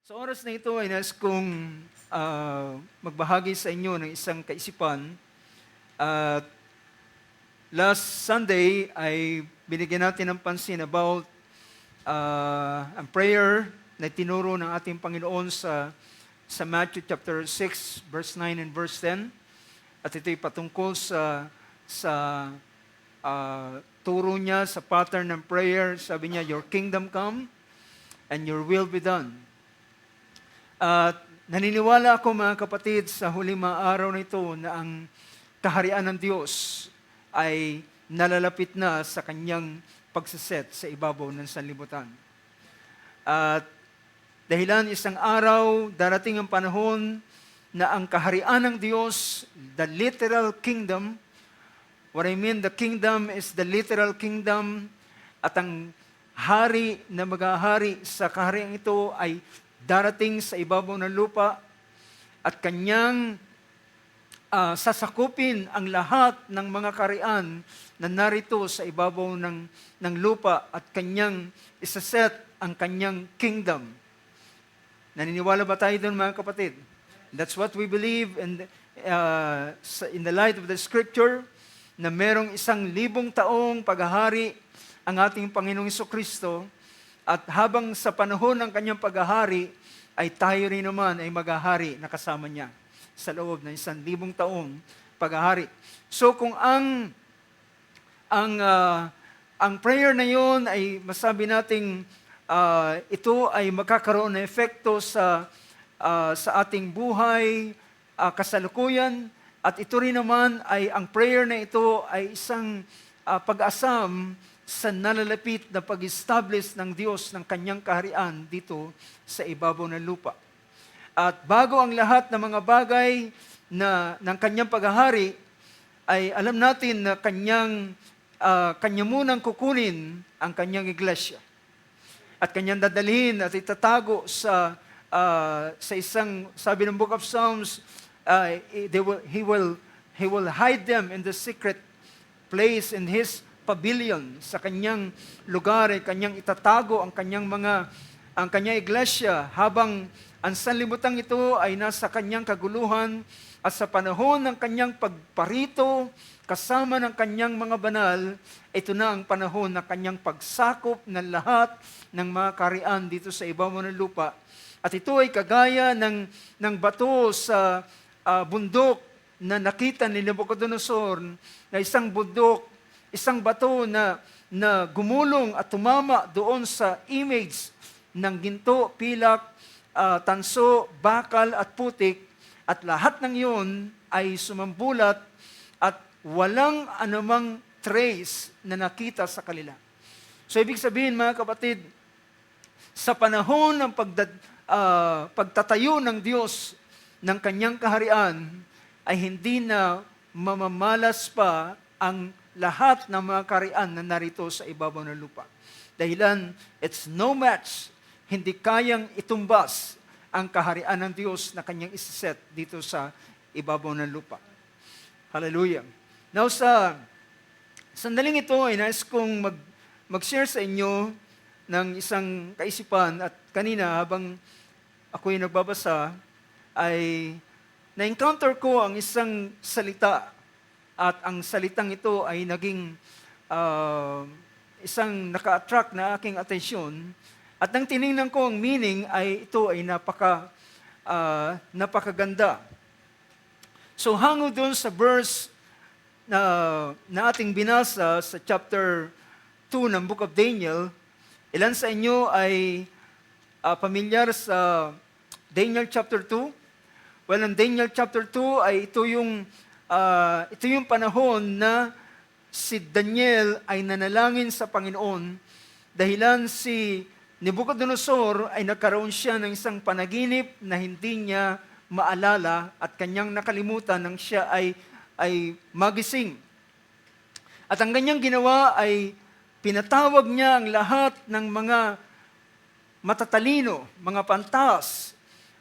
Sa oras na ito ay nais kong magbahagi sa inyo ng isang kaisipan. At last Sunday ay binigyan natin ng pansin about ang prayer na tinuro ng ating Panginoon sa Matthew chapter 6, verse 9 and verse 10. At ito'y patungkol sa turo niya, sa pattern ng prayer. Sabi niya, "Your kingdom come and your will be done." At naniniwala ako mga kapatid sa huling mga araw na ito na ang kaharian ng Diyos ay nalalapit na sa kanyang pagsaset sa ibabaw ng sanlibutan. At dahilan isang araw, darating ang panahon na ang kaharian ng Diyos, the literal kingdom, what I mean the kingdom is the literal kingdom, at ang hari na maghahari sa kaharian ito ay darating sa ibabaw ng lupa at kanyang sasakupin ang lahat ng mga kaharian na narito sa ibabaw ng lupa at kanyang isaset ang kanyang kingdom. Naniniwala ba tayo doon mga kapatid? That's what we believe in the light of the scripture, na merong 1,000 taong paghahari ang ating Panginoong Jesucristo. At habang sa panahon ng kanyang paghahari, ay tayo rin naman ay maghahari na kasama niya sa loob ng 1,000 taong paghahari. So kung ang prayer na yon ay masabi nating ito ay magkakaroon ng epekto sa ating buhay, kasalukuyan, at ito rin naman ay ang prayer na ito ay isang pag-asam sa nalalapit na pag-establish ng Diyos ng kanyang kaharian dito sa ibabaw ng lupa. At bago ang lahat ng mga bagay ng kanyang paghahari, ay alam natin na kanya munang kukunin ang kanyang iglesia. At kanyang dadalhin at itatago sa isang, sabi ng Book of Psalms, he will hide them in the secret place in His pavilion. Sa kanyang lugar ay kanyang itatago ang kanyang iglesia habang ang sanlibutan ito ay nasa kanyang kaguluhan, at sa panahon ng kanyang pagparito kasama ng kanyang mga banal, ito na ang panahon na kanyang pagsakop ng lahat ng mga kaharian dito sa ibabaw ng lupa. At ito ay kagaya ng bato sa bundok na nakita ni Nabucodonosor, na isang bato na gumulong at tumama doon sa image ng ginto, pilak, tanso, bakal at putik, at lahat ng iyon ay sumambulat at walang anumang trace na nakita sa kanila. So ibig sabihin mga kapatid, sa panahon ng pagtatayo ng Diyos ng kanyang kaharian, ay hindi na mamamalas pa ang lahat ng mga kaharian na narito sa ibabaw ng lupa. Dahilan, it's no match, hindi kayang itumbas ang kaharian ng Diyos na kanyang isaset dito sa ibabaw ng lupa. Hallelujah. Now sa sandaling ito ay nais kong mag-share sa inyo ng isang kaisipan, at kanina habang ako'y nagbabasa ay na-encounter ko ang isang salita. At ang salitang ito ay naging isang naka-attract na aking atensyon. At nang tinignan ko ang meaning, ay ito ay napakaganda. So hango doon sa verse na ating binasa sa chapter 2 ng Book of Daniel, ilan sa inyo ay pamilyar sa Daniel chapter 2? Well, ang Daniel chapter 2 ay ito yung panahon na si Daniel ay nanalangin sa Panginoon dahilan si Nabucodonosor ay nagkaroon siya ng isang panaginip na hindi niya maalala at kanyang nakalimutan nang siya ay magising. At ang kanyang ginawa ay pinatawag niya ang lahat ng mga matatalino, mga pantas,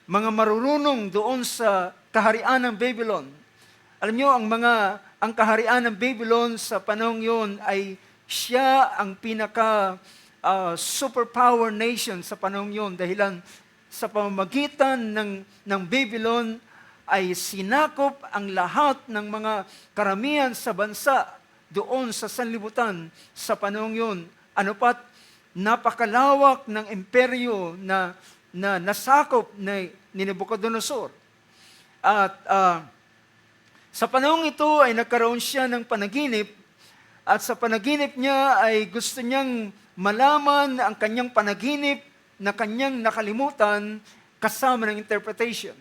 mga marurunong doon sa kaharian ng Babylon. Alam niyo, ang kaharian ng Babylon sa panahong yun ay siya ang pinaka superpower nation sa panahong yun, dahilan sa pamamagitan ng Babylon ay sinakop ang lahat ng mga karamihan sa bansa doon sa sanlibutan sa panahong yun. Ano pat, napakalawak ng imperyo na nasakop ni Nebuchadnezzar. At sa panahong ito ay nagkaroon siya ng panaginip, at sa panaginip niya ay gusto niyang malaman ang kanyang panaginip na kanyang nakalimutan kasama ng interpretation.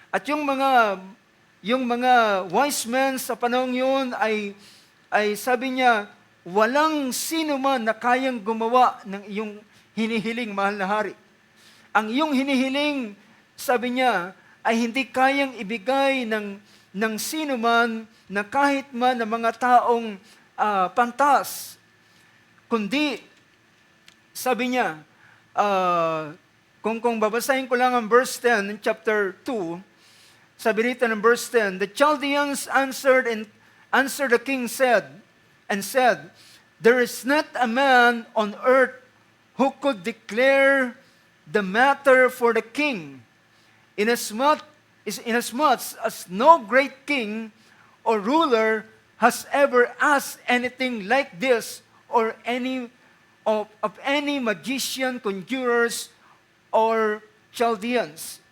At yung mga wise men sa panahong yun ay sabi niya, walang sino man na kayang gumawa ng iyong hinihiling, mahal na hari. Ang iyong hinihiling, sabi niya, ay hindi kayang ibigay ng sino man na kahit man ng mga taong pantas. Kundi, sabi niya, kung babasahin ko lang ang verse 10 in chapter 2, sabi rito ng verse 10, the Chaldeans answered the king said, there is not a man on earth who could declare the matter for the king, inasmuch as no great king or ruler has ever asked anything like this or of any magician, conjurers, or Chaldeans.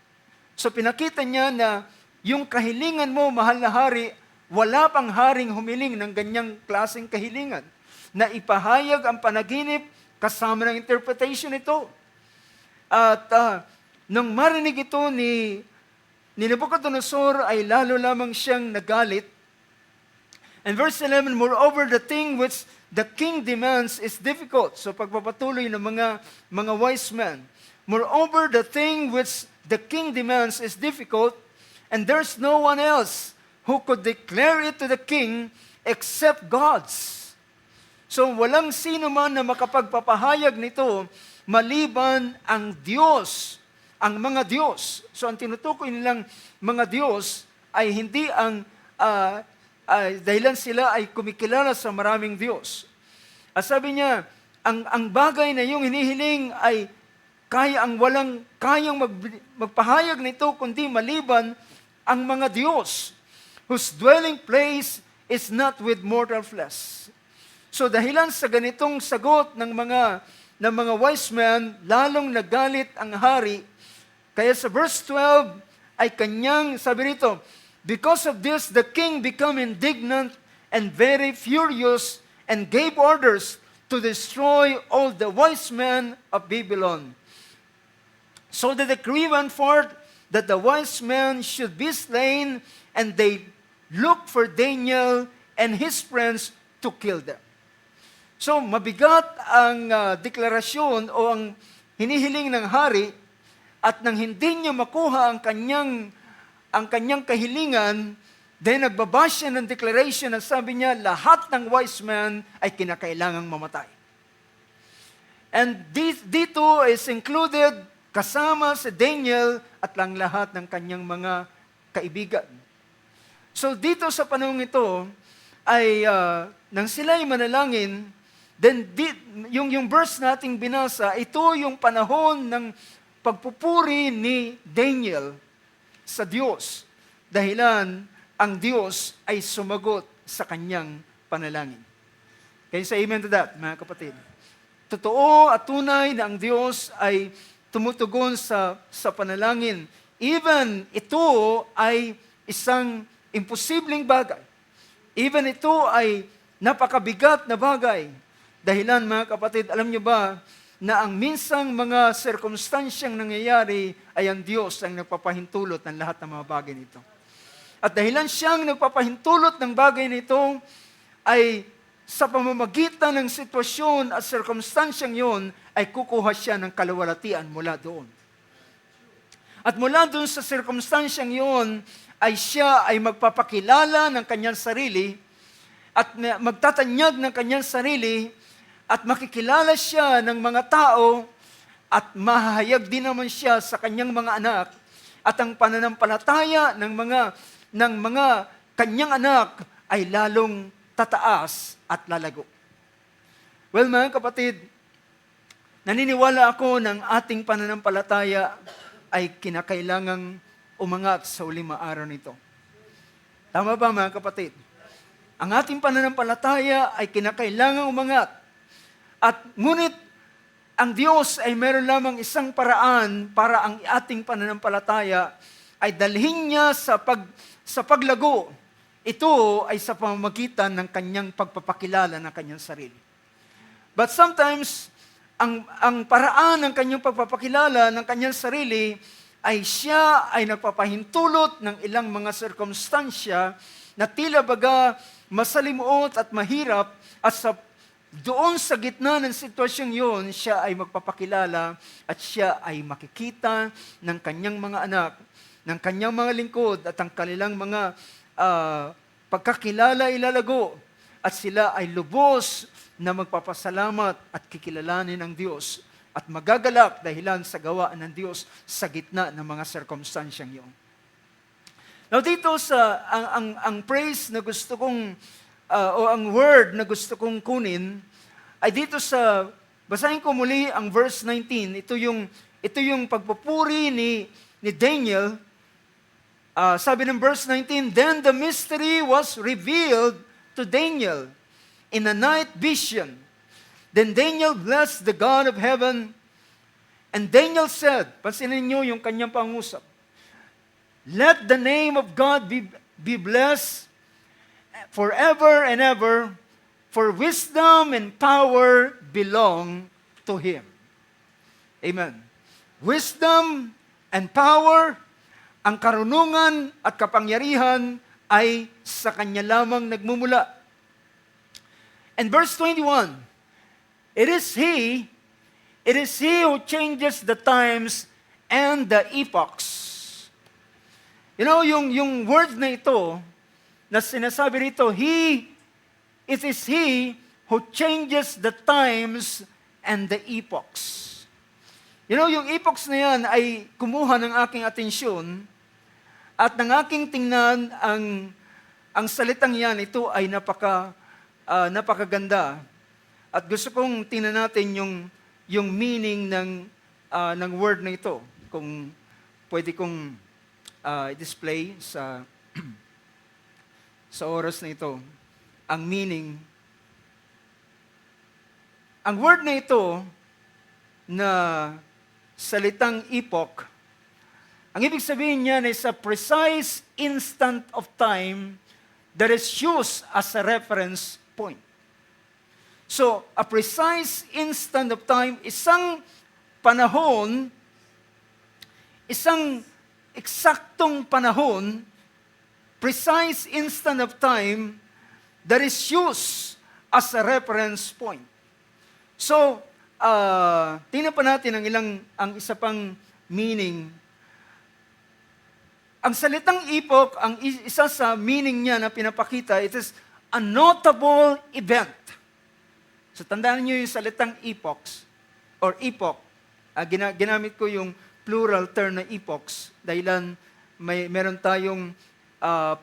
So pinakita niya na yung kahilingan mo, mahal na hari, wala pang haring humiling ng ganyang klaseng kahilingan na ipahayag ang panaginip kasama ng interpretation ito. At nung marinig ito ni Nebuchadnezzar ay lalo lamang siyang nagalit. And verse 11, moreover, the thing which the king demands is difficult. So pagpapatuloy ng mga wise men. Moreover, the thing which the king demands is difficult, and there's no one else who could declare it to the king except gods. So walang sino man na makapagpapahayag nito maliban ang Diyos, ang mga Diyos. So ang tinutukoy nilang mga Diyos ay hindi ang dahilan sila ay kumikilala sa maraming Diyos. At sabi niya, ang bagay na yung hinihiling ay walang kayang magpahayag nito kundi maliban ang mga Diyos, whose dwelling place is not with mortal flesh. So dahilan sa ganitong sagot ng mga wise men, lalong nagalit ang hari. Kaya sa verse 12 ay kanyang, sabi rito, because of this, the king became indignant and very furious and gave orders to destroy all the wise men of Babylon. So the decree went forth that the wise men should be slain, and they looked for Daniel and his friends to kill them. So mabigat ang deklarasyon o ang hinihiling ng hari, at nang hindi niya makuha ang kanyang kahilingan, then nagbaba siya ng declaration at sabi niya, lahat ng wise men ay kinakailangang mamatay. And dito is included kasama si Daniel at lang lahat ng kanyang mga kaibigan. So dito sa panahon ito, ay nang sila'y manalangin, then yung verse nating binasa, ito yung panahon ng pagpupuri ni Daniel sa Diyos. Dahilan ang Diyos ay sumagot sa kanyang panalangin. Kaya say amen to that, mga kapatid. Totoo at tunay na ang Diyos ay tumutugon sa panalangin. Even ito ay isang imposibleng bagay. Even ito ay napakabigat na bagay. Dahilan, mga kapatid, alam niyo ba na ang minsang mga sirkumstansyang nangyayari ay ang Diyos ang nagpapahintulot ng lahat ng mga bagay nito. At dahilan siyang nagpapahintulot ng bagay nito ay sa pamamagitan ng sitwasyon at sirkumstansyang yon ay kukuha siya ng kaluwalhatian mula doon. At mula doon sa sirkumstansyang yon ay siya ay magpapakilala ng kanyang sarili at magtatanyag ng kanyang sarili at makikilala siya ng mga tao at mahahayag din naman siya sa kanyang mga anak at ang pananampalataya ng mga kanyang anak ay lalong tataas at lalago. Well, mga kapatid, Naniniwala ako ng ating pananampalataya ay kinakailangang umangat sa uling araw nito. Tama ba mga kapatid? Ang ating pananampalataya ay kinakailangang umangat. At ngunit ang Diyos ay meron lamang isang paraan para ang ating pananampalataya ay dalhin niya sa paglago. Ito ay sa pamamagitan ng kanyang pagpapakilala ng kanyang sarili. But sometimes, ang paraan ng kanyang pagpapakilala ng kanyang sarili ay siya ay nagpapahintulot ng ilang mga sirkumstansya na tila baga masalimuot at mahirap at doon sa gitna ng sitwasyong yun, siya ay magpapakilala at siya ay makikita ng kanyang mga anak, ng kanyang mga lingkod at ang kanilang mga pagkakilala ilalago at sila ay lubos na magpapasalamat at kikilalanin ang Diyos at magagalak dahilan sa gawa ng Diyos sa gitna ng mga sirkumstansyang yun. Now dito ang praise na gusto kong o ang word na gusto kong kunin ay dito sa, basahin ko muli ang verse 19. Ito yung pagpupuri ni Daniel. Sabi ng verse 19, "Then the mystery was revealed to Daniel in a night vision. Then Daniel blessed the God of heaven, and Daniel said," pansinin niyo yung kanyang pangusap, "Let the name of God be blessed forever and ever, for wisdom and power belong to Him." Amen. Wisdom and power, ang karunungan at kapangyarihan ay sa Kanya lamang nagmumula. And verse 21, It is He who changes the times and the epochs. You know, yung word na ito, na sinasabi rito, it is He who changes the times and the epochs. You know, yung epochs na yan ay kumuha ng aking atensyon at ng aking tingnan ang salitang yan, ito ay napakaganda. At gusto kong tingnan natin yung meaning ng word na ito. Kung pwede kong i-display sa oras na ito, ang meaning. Ang word na ito na salitang epoch, ang ibig sabihin niya is a precise instant of time that is used as a reference point. So, a precise instant of time, isang panahon, isang eksaktong panahon, precise instant of time that is used as a reference point. So, tingnan pa natin ang isa pang meaning. Ang salitang epoch, ang isa sa meaning niya na pinapakita, it is a notable event. So, tandaan niyo yung salitang epochs or epoch. Ginamit ko yung plural term na epochs dahilan meron tayong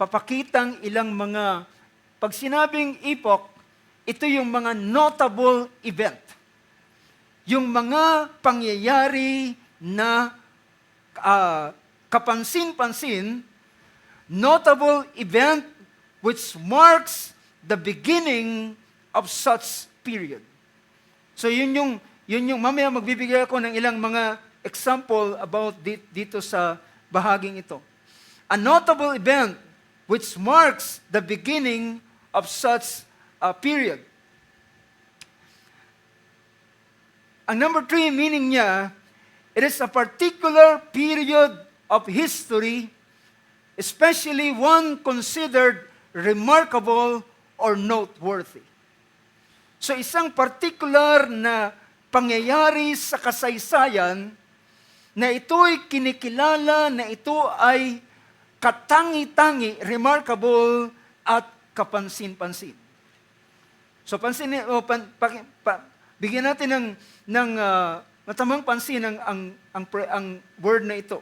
papakitang ilang mga, pag sinabing epoch, ito yung mga notable event. Yung mga pangyayari na kapansin-pansin, notable event which marks the beginning of such period. So yun yung mamaya magbibigay ako ng ilang mga example about dito sa bahaging ito. A notable event which marks the beginning of such a period. Ang number 3 meaning niya, it is a particular period of history, especially one considered remarkable or noteworthy. So isang particular na pangyayari sa kasaysayan na ito'y kinikilala na ito ay katangi-tangi, remarkable at kapansin-pansin. So bigyan natin ng matamang pansin ang word na ito.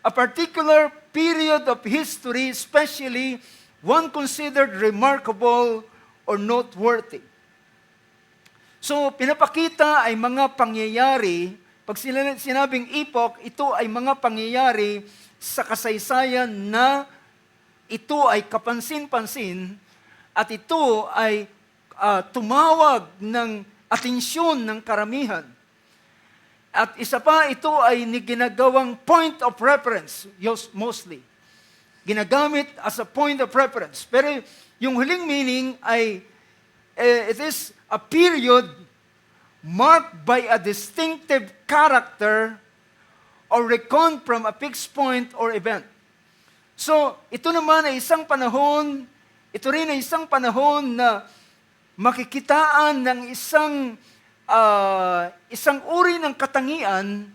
A particular period of history, especially one considered remarkable or noteworthy. So, pinapakita ay mga pangyayari, pag sinabing epoch, ito ay mga pangyayari sa kasaysayan na ito ay kapansin-pansin at ito ay tumawag ng atensyon ng karamihan. At isa pa, ito ay ginagawang point of reference, mostly. Ginagamit as a point of reference. Pero yung huling meaning ay, it is a period marked by a distinctive character or reckoned from a fixed point or event. So, ito naman ay isang panahon, ito rin ay isang panahon na makikitaan ng isang uri ng katangian,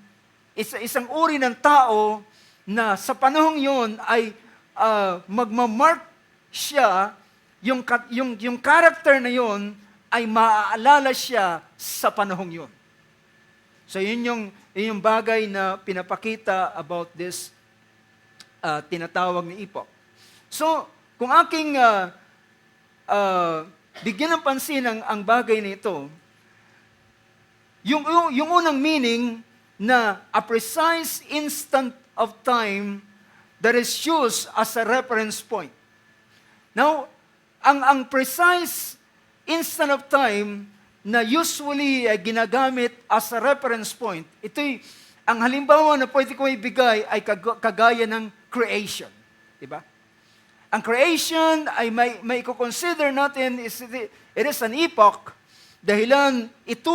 isang uri ng tao na sa panahong yon ay magmamark siya, yung character na yon ay maaalala siya sa panahong yon. So yun yung bagay na pinapakita about this tinatawag na epoch. So, kung aking bigyan ng pansin ang bagay na ito, yung unang meaning na a precise instant of time that is used as a reference point. Now, ang precise instant of time na usually ginagamit as a reference point, ito'y, ang halimbawa na pwede ko ibigay ay kagaya ng creation. Diba? Ang creation ay may i-consider natin, it is an epoch, dahilan ito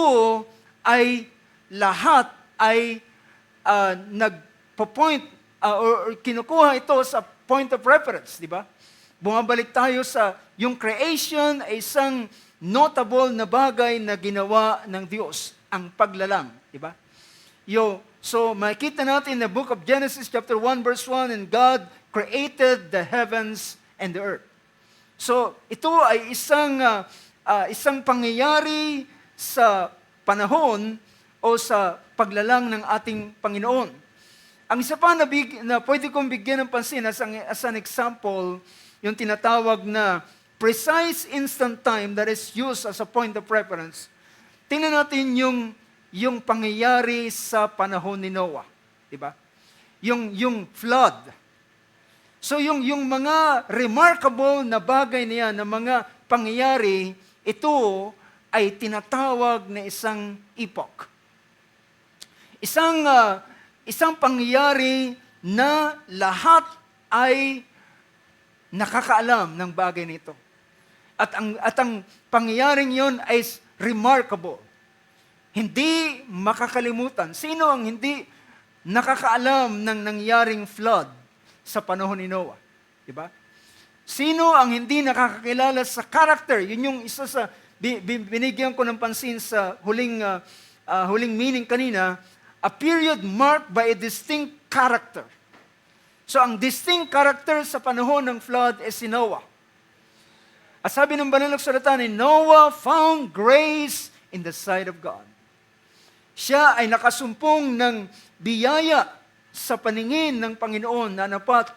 ay lahat ay nagpo-point or kinukuha ito sa point of reference, di ba? Bumabalik tayo sa yung creation ay isang notable na bagay na ginawa ng Diyos, ang paglalang, di ba? So makita natin in the book of Genesis chapter 1 verse 1, and God created the heavens and the earth. So ito ay isang pangyayari sa panahon o sa paglalang ng ating Panginoon. Ang isa pa na pwede kong bigyan ng pansin as an example, yung tinatawag na precise instant time that is used as a point of reference. Tingnan natin yung pangyayari sa panahon ni Noah, di ba? Yung flood. So yung mga remarkable na bagay na yan, na mga pangyayari, ito ay tinatawag na isang epoch. Isang pangyayari na lahat ay nakakaalam ng bagay nito. At ang pangyayaring yon ay remarkable. Hindi makakalimutan. Sino ang hindi nakakaalam ng nangyaring flood sa panahon ni Noah? Diba? Sino ang hindi nakakakilala sa character? Yun yung isa sa binigyan ko ng pansin sa huling meaning kanina, a period marked by a distinct character. So ang distinct character sa panahon ng flood is si Noah. At sabi ng banal na salita ni Noah found grace in the sight of God. Siya ay nakasumpong ng biyaya sa paningin ng Panginoon na napat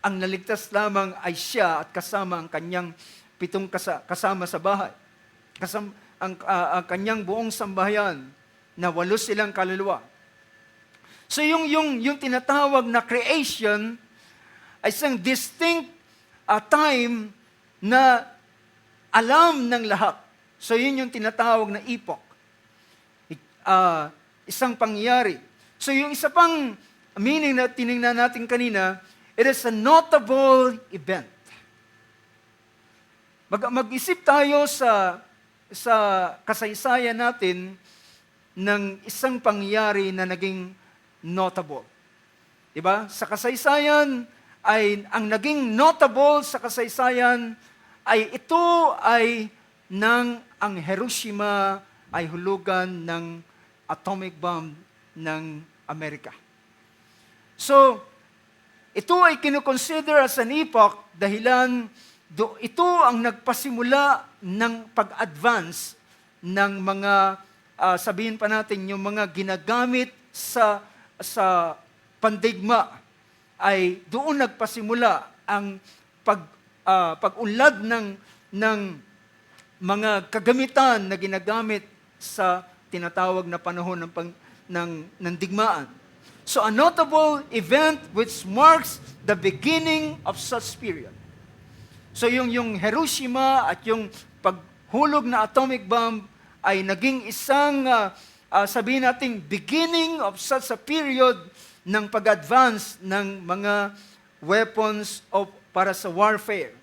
ang naligtas lamang ay siya at kasama ang kanyang 7 kasama sa bahay. Ang kanyang buong sambahayan na 8 silang kaluluwa. So yung tinatawag na creation ay isang distinct time na alam ng lahat. So yun yung tinatawag na epoch. Isang pangyayari. So yung isa pang meaning na tinignan natin kanina, it is a notable event. Mag-isip tayo sa kasaysayan natin ng isang pangyayari na naging notable. Diba? Sa kasaysayan, ang naging notable sa kasaysayan ay ito ay ang Hiroshima ay hulugan ng atomic bomb ng Amerika. So, ito ay kinukonsider as an epoch dahilan ito ang nagpasimula ng pag-advance ng mga, sabihin pa natin, yung mga ginagamit sa pandigma ay doon nagpasimula ang pag-unlad ng mga kagamitan na ginagamit sa tinatawag na panahon ng digmaan. So a notable event which marks the beginning of such period. So yung Hiroshima at yung paghulog na atomic bomb ay naging isang, sabihin natin, beginning of such a period ng pag-advance ng mga weapons para sa warfare.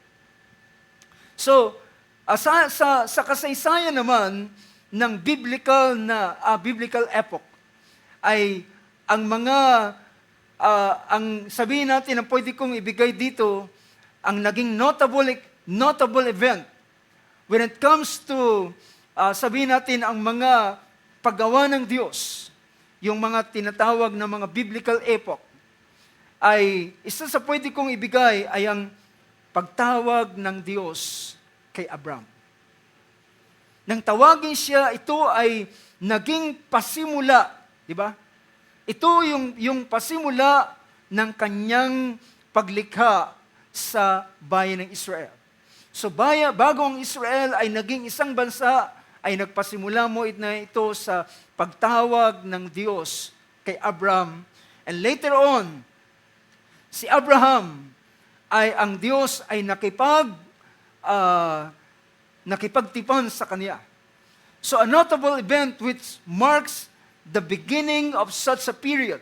So, sa kasaysayan naman ng biblical epoch ay ang sabihin natin na pwede kong ibigay dito, ang naging notable event when it comes to, sabihin natin, ang mga paggawa ng Diyos, yung mga tinatawag na mga biblical epoch, ay isa sa pwede kong ibigay ay ang pagtawag ng Diyos kay Abraham. Nang tawagin siya, ito ay naging pasimula, di ba? Ito yung pasimula ng kanyang paglikha sa bayan ng Israel. So bago ang Israel ay naging isang bansa, ay nagpasimula mo ito sa pagtawag ng Diyos kay Abraham. And later on, si Abraham ang Diyos ay nakipagtipan sa kanya. So a notable event which marks the beginning of such a period.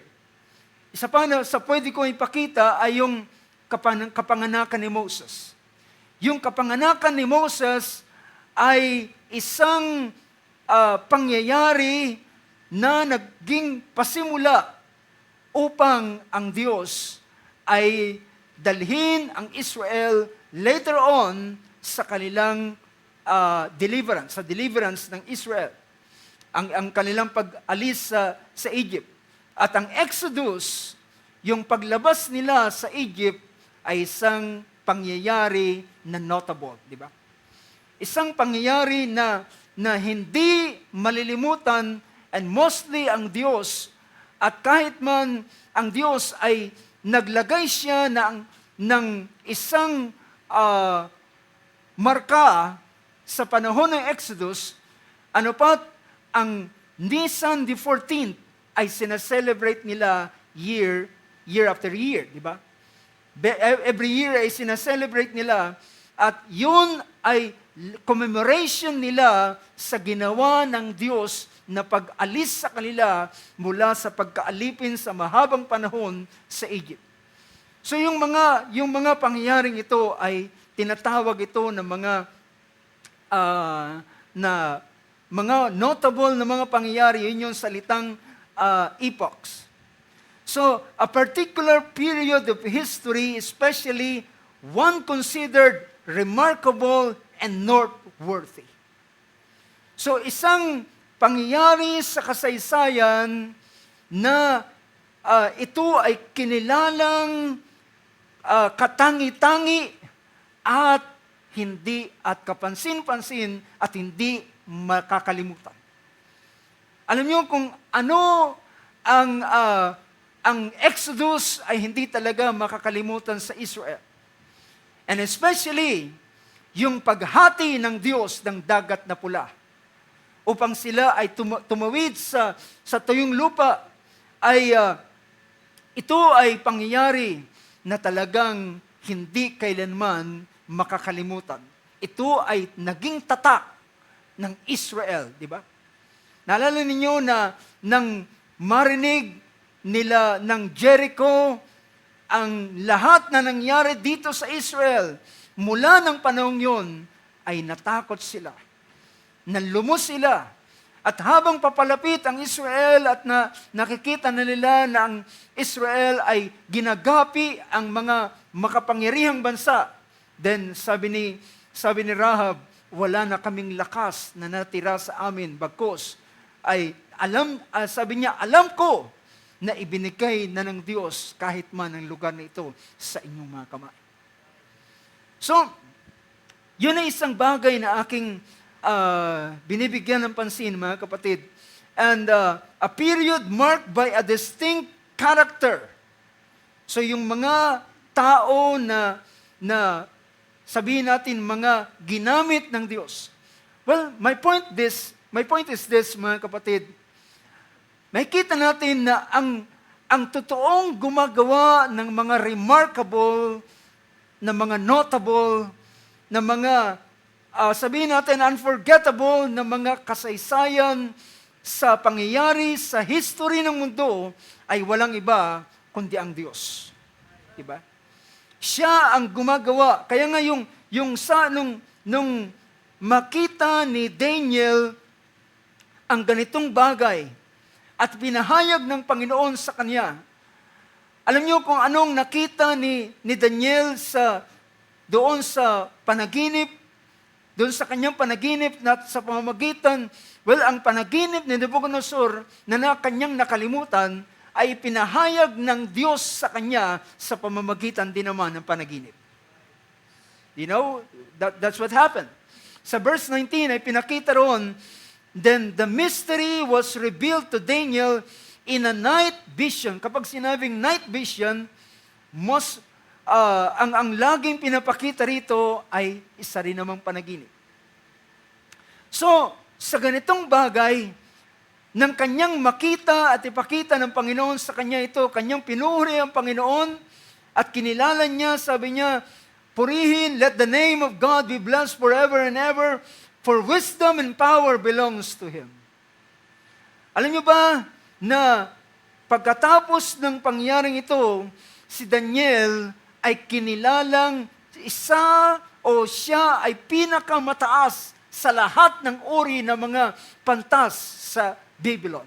Isa pa na sa pwede ko ipakita ay yung kapanganakan ni Moses. Yung kapanganakan ni Moses ay isang pangyayari na naging pasimula upang ang Diyos ay dalhin ang Israel later on sa kanilang deliverance ng Israel. Ang kanilang pag-alis sa Egypt. At ang Exodus, yung paglabas nila sa Egypt, ay isang pangyayari na notable, di ba? Isang pangyayari na hindi malilimutan, and mostly ang Diyos, at kahit man ang Diyos ay naglagay siya ng isang marka sa panahon ng Exodus, ang Nisan the 14th ay sinaselebrate nila year after year, di ba? Every year ay sinaselebrate nila, at yun ay commemoration nila sa ginawa ng Diyos na pag-alis sa kanila mula sa pagkaalipin sa mahabang panahon sa Egypt. So yung mga pangyayaring ito ay tinatawag ito ng mga notable na mga pangyayari, yun yung salitang epochs. So, a particular period of history, especially one considered remarkable and noteworthy. So, isang pangyayari sa kasaysayan na ito ay kinilalang katangi-tangi at kapansin-pansin at hindi makakalimutan. Alam niyo kung ano ang Exodus ay hindi talaga makakalimutan sa Israel. And especially, yung paghati ng Diyos ng dagat na pula upang sila ay tumawid sa tuyong lupa, ito ay pangyayari na talagang hindi kailanman makakalimutan. Ito ay naging tatak ng Israel, di ba? Naalala ninyo na nang marinig nila ng Jericho ang lahat na nangyari dito sa Israel, mula ng panahong yun, ay natakot sila. Nanlumos sila. At habang papalapit ang Israel at nakikita na nila na ang Israel ay ginagapi ang mga makapangyarihang bansa, then sabi ni Rahab, wala na kaming lakas na natira sa amin, bagkus sabi niya, alam ko na ibinigay na ng Diyos kahit man ang lugar na ito sa inyong mga kamay. So, yun ay isang bagay na aking binibigyan ng pansin, mga kapatid. And a period marked by a distinct character. So, yung mga tao na sabihin natin, mga ginamit ng Diyos. Well, my point my point is this, mga kapatid. Makikita natin na ang totoong gumagawa ng mga remarkable, na mga notable, na mga, sabihin natin, unforgettable, na mga kasaysayan sa pangyayari, sa history ng mundo, ay walang iba kundi ang Diyos. Diba? Siya ang gumagawa. Kaya nga nung makita ni Daniel ang ganitong bagay at pinahayag ng Panginoon sa kanya, alam niyo kung anong nakita ni Daniel doon sa panaginip, doon sa kanyang panaginip na sa pamamagitan, ang panaginip ni Nebuchadnezzar na kanyang nakalimutan ay pinahayag ng Diyos sa kanya sa pamamagitan din naman ng panaginip. You know, that's what happened. Sa verse 19 ay pinakita roon, then the mystery was revealed to Daniel in a night vision. Kapag sinabing night vision, ang laging pinapakita rito ay isa rin namang panaginip. So, sa ganitong bagay, nang kanyang makita at ipakita ng Panginoon sa kanya ito, kanyang pinuri ang Panginoon at kinilala niya, sabi niya, purihin, let the name of God be blessed forever and ever, for wisdom and power belongs to Him. Alam niyo ba na pagkatapos ng pangyaring ito, si Daniel ay kinilalang siya ay pinakamataas sa lahat ng uri ng mga pantas sa Babylon.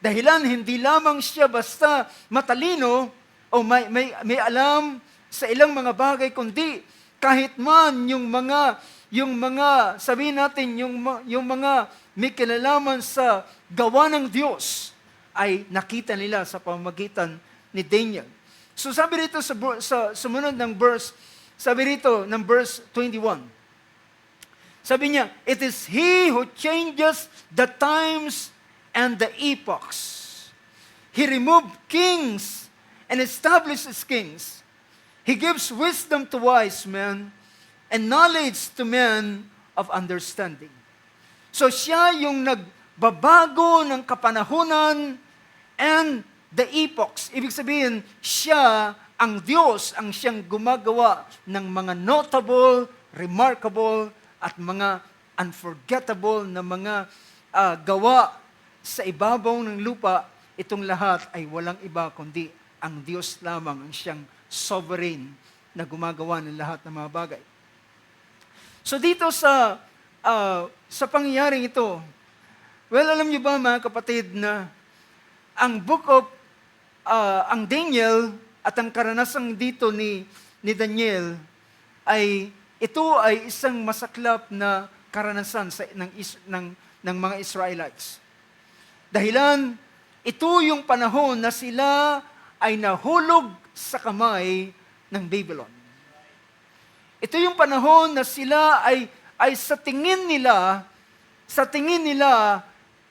Dahilan, hindi lamang siya basta matalino o may alam sa ilang mga bagay, kundi kahit man yung mga sabihin natin, yung mga may kinalaman sa gawa ng Diyos ay nakita nila sa pamamagitan ni Daniel. So sabi rito sa sumunod ng verse, sabi rito ng verse 21, sabi niya, it is He who changes the times and the epochs. He removed kings and establishes kings. He gives wisdom to wise men and knowledge to men of understanding. So siya yung nagbabago ng kapanahunan and the epochs. Ibig sabihin, siya ang Diyos, ang siyang gumagawa ng mga notable, remarkable, at mga unforgettable na mga gawa sa ibabaw ng lupa. Itong lahat ay walang iba kundi ang Diyos lamang, ang siyang sovereign na gumagawa ng lahat ng mga bagay. So dito sa pangyayaring ito, alam niyo ba mga kapatid na ang ang Daniel at ang karanasang dito ni Daniel ito ay isang masaklap na karanasan ng mga Israelites. Dahilan, ito yung panahon na sila ay nahulog sa kamay ng Babylon. Ito yung panahon na sila ay sa tingin nila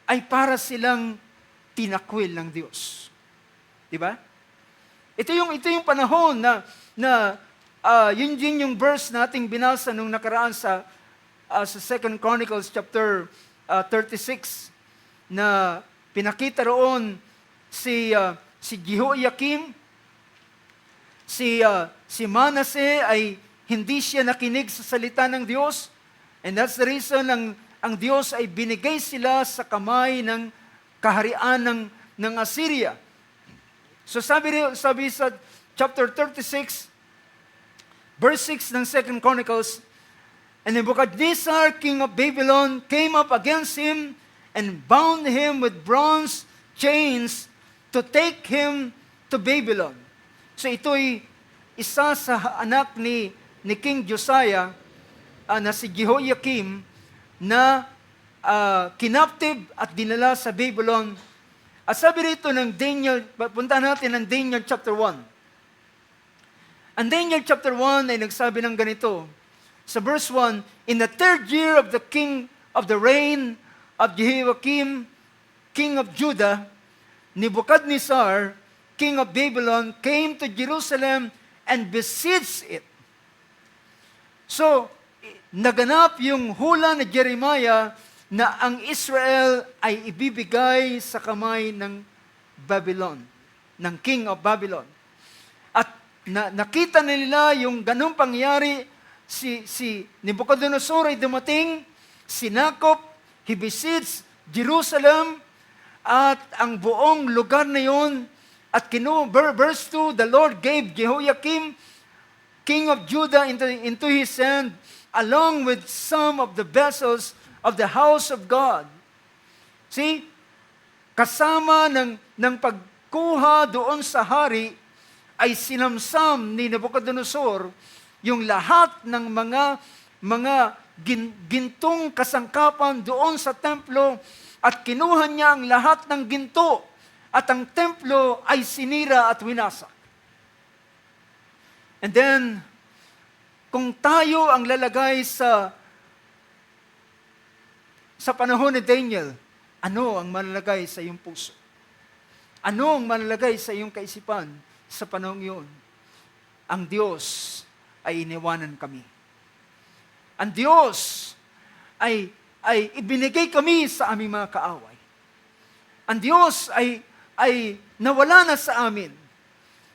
ay para silang tinakwil ng Diyos. Di ba? Ito yung panahon na yun din yung verse nating binasa nung nakaraan sa 2 Chronicles chapter 36 na pinakita roon si Jehoiakim, si Manasseh ay hindi siya nakinig sa salita ng Diyos, and that's the reason ang Diyos ay binigay sila sa kamay ng kaharian ng Assyria. So sabi sa chapter 36, verse 6 ng 2 Chronicles, and Nebuchadnezzar, king of Babylon, came up against him and bound him with bronze chains to take him to Babylon. So ito'y isa sa anak ni King Josiah na si Jehoiakim na kinaptive at dinala sa Babylon. At sabi rito ng Daniel, punta natin ng Daniel chapter 1. Ang Daniel chapter 1 ay nagsabi ng ganito. Sa verse 1, in the third year of the reign of Jehoiakim, king of Judah, Nebuchadnezzar, king of Babylon, came to Jerusalem and besieged it. So, naganap yung hula ni Jeremiah na ang Israel ay ibibigay sa kamay ng Babylon, ng King of Babylon. At nakita nila yung ganung pangyari, si Nebuchadnezzar ay dumating, sinakop, he besieged Jerusalem, at ang buong lugar na yun, at verse 2, the Lord gave Jehoiakim, king of Judah, into his hand, along with some of the vessels of the house of God. See, kasama ng pagkuha doon sa hari, ay sinamsam ni Nebuchadnezzar yung lahat ng mga gintong kasangkapan doon sa templo, at kinuha niya ang lahat ng ginto, at ang templo ay sinira at winasak. And then, kung tayo ang lalagay sa panahon ni Daniel, ano ang malalagay sa iyong puso? Ano ang malalagay sa iyong kaisipan sa panahon yun? Ang Diyos ay iniwanan kami. Ang Diyos ay ibinigay kami sa aming mga kaaway. Ang Diyos ay nawala na sa amin.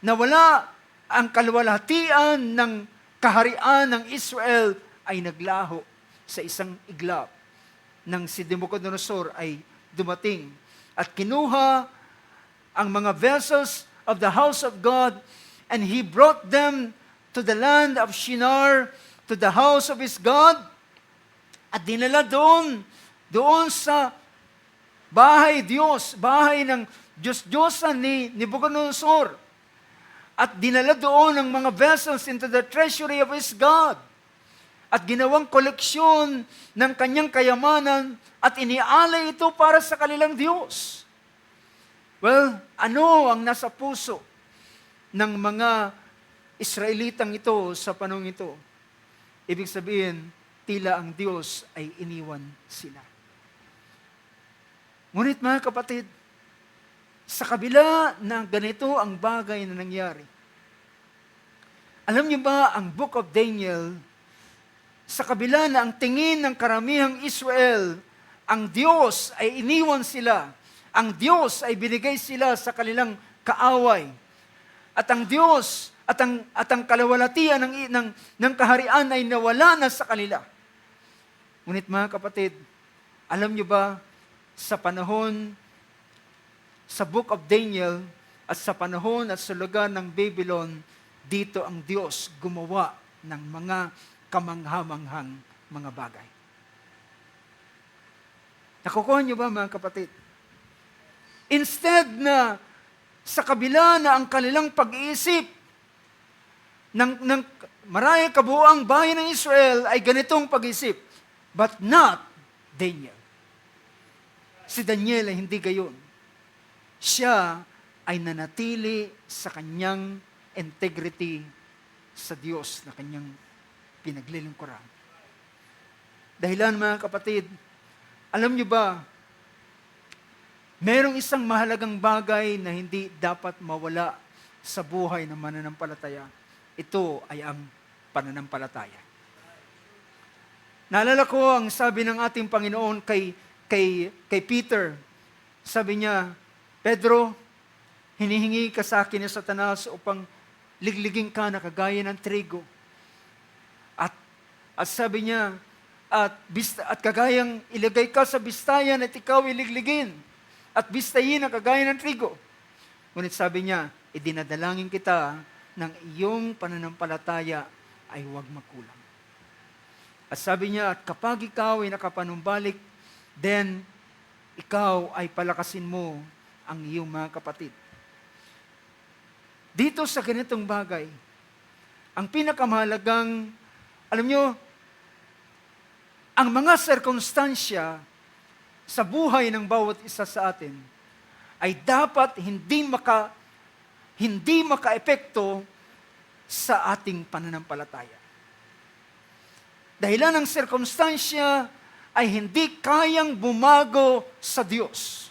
Nawala ang kaluwalhatian ng kaharian ng Israel ay naglaho sa isang iglap nang si Nebuchadnezzar ay dumating at kinuha ang mga vessels of the house of God, and he brought them to the land of Shinar, to the house of his God, at dinala doon sa bahay ng Diyos-Diyosan ni Nebuchadnezzar, at dinala doon ang mga vessels into the treasury of his God, at ginawang koleksyon ng kanyang kayamanan, at inialay ito para sa kanilang Diyos. Well, ano ang nasa puso ng mga Israelitang ito sa panahon ito? Ibig sabihin, tila ang Diyos ay iniwan sila. Ngunit mga kapatid, sa kabila na ganito ang bagay na nangyari, alam niyo ba ang Book of Daniel, sa kabila na ang tingin ng karamihang Israel, ang Diyos ay iniwan sila, ang Diyos ay binigay sila sa kanilang kaaway, at ang Diyos at ang kalawalatian ng kaharian ay nawala na sa kanila. Ngunit mga kapatid, alam niyo ba, sa panahon, sa Book of Daniel, at sa panahon at sa lugar ng Babylon, dito ang Diyos gumawa ng mga kamanghamanghang mga bagay. Nakukuha niyo ba mga kapatid? Instead na sa kabila na ang kanilang pag-iisip ng marayang kabuuang bayan ng Israel ay ganitong pag-iisip, but not Daniel. Si Daniel ay hindi gayon. Siya ay nanatili sa kanyang integrity sa Diyos na kanyang pinaglilingkuran. Dahilan mga kapatid, alam niyo ba, merong isang mahalagang bagay na hindi dapat mawala sa buhay ng mananampalataya. Ito ay ang pananampalataya. Naalala ko ang sabi ng ating Panginoon kay Peter. Sabi niya, Pedro, hinihingi ka sa akin ni Satanas upang ligligin ka na kagaya ng trigo. At sabi niya, at kagayang ilagay ka sa bistayan at ikaw iligligin. At bistayin na kagaya ng trigo. Ngunit sabi niya, idinadalangin kita ng iyong pananampalataya ay huwag magkulang. At sabi niya, at kapag ikaw ay nakapanumbalik, then ikaw ay palakasin mo ang iyong mga kapatid. Dito sa ganitong bagay, ang pinakamahalagang, alam nyo, ang mga sirkunstansya sa buhay ng bawat isa sa atin ay dapat hindi makaepekto sa ating pananampalataya. Dahilan ng sirkunstansya ay hindi kayang bumago sa Diyos.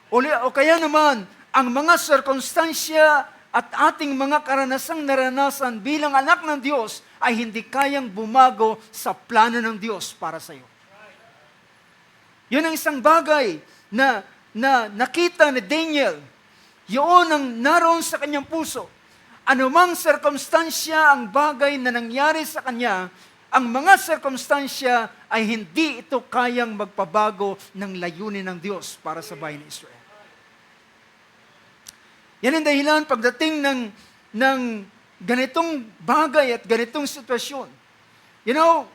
O kaya naman, ang mga sirkunstansya at ating mga karanasang naranasan bilang anak ng Diyos ay hindi kayang bumago sa plano ng Diyos para sa iyo. Yun ang isang bagay na nakita ni Daniel. Yun ang naroon sa kanyang puso. Anumang sirkumstansya ang bagay na nangyari sa kanya, ang mga sirkumstansya ay hindi ito kayang magpabago ng layunin ng Diyos para sa bayan ng Israel. Yan ang dahilan pagdating ng ganitong bagay at ganitong sitwasyon. You know,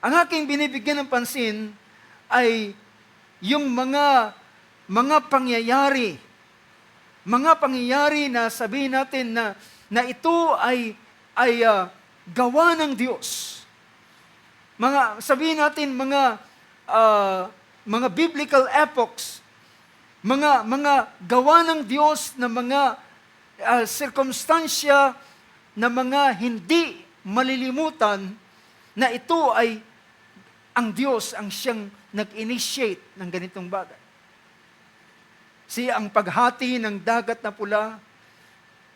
ang aking binibigyan ng pansin ay yung mga pangyayari na sabihin natin na ito ay gawa ng Diyos. Sabihin natin mga biblical epochs, mga gawa ng Diyos na mga sirkumstansya na mga hindi malilimutan, na ito ay ang Diyos ang siyang nag-initiate ng ganitong bagay. Siya ang paghati ng dagat na pula.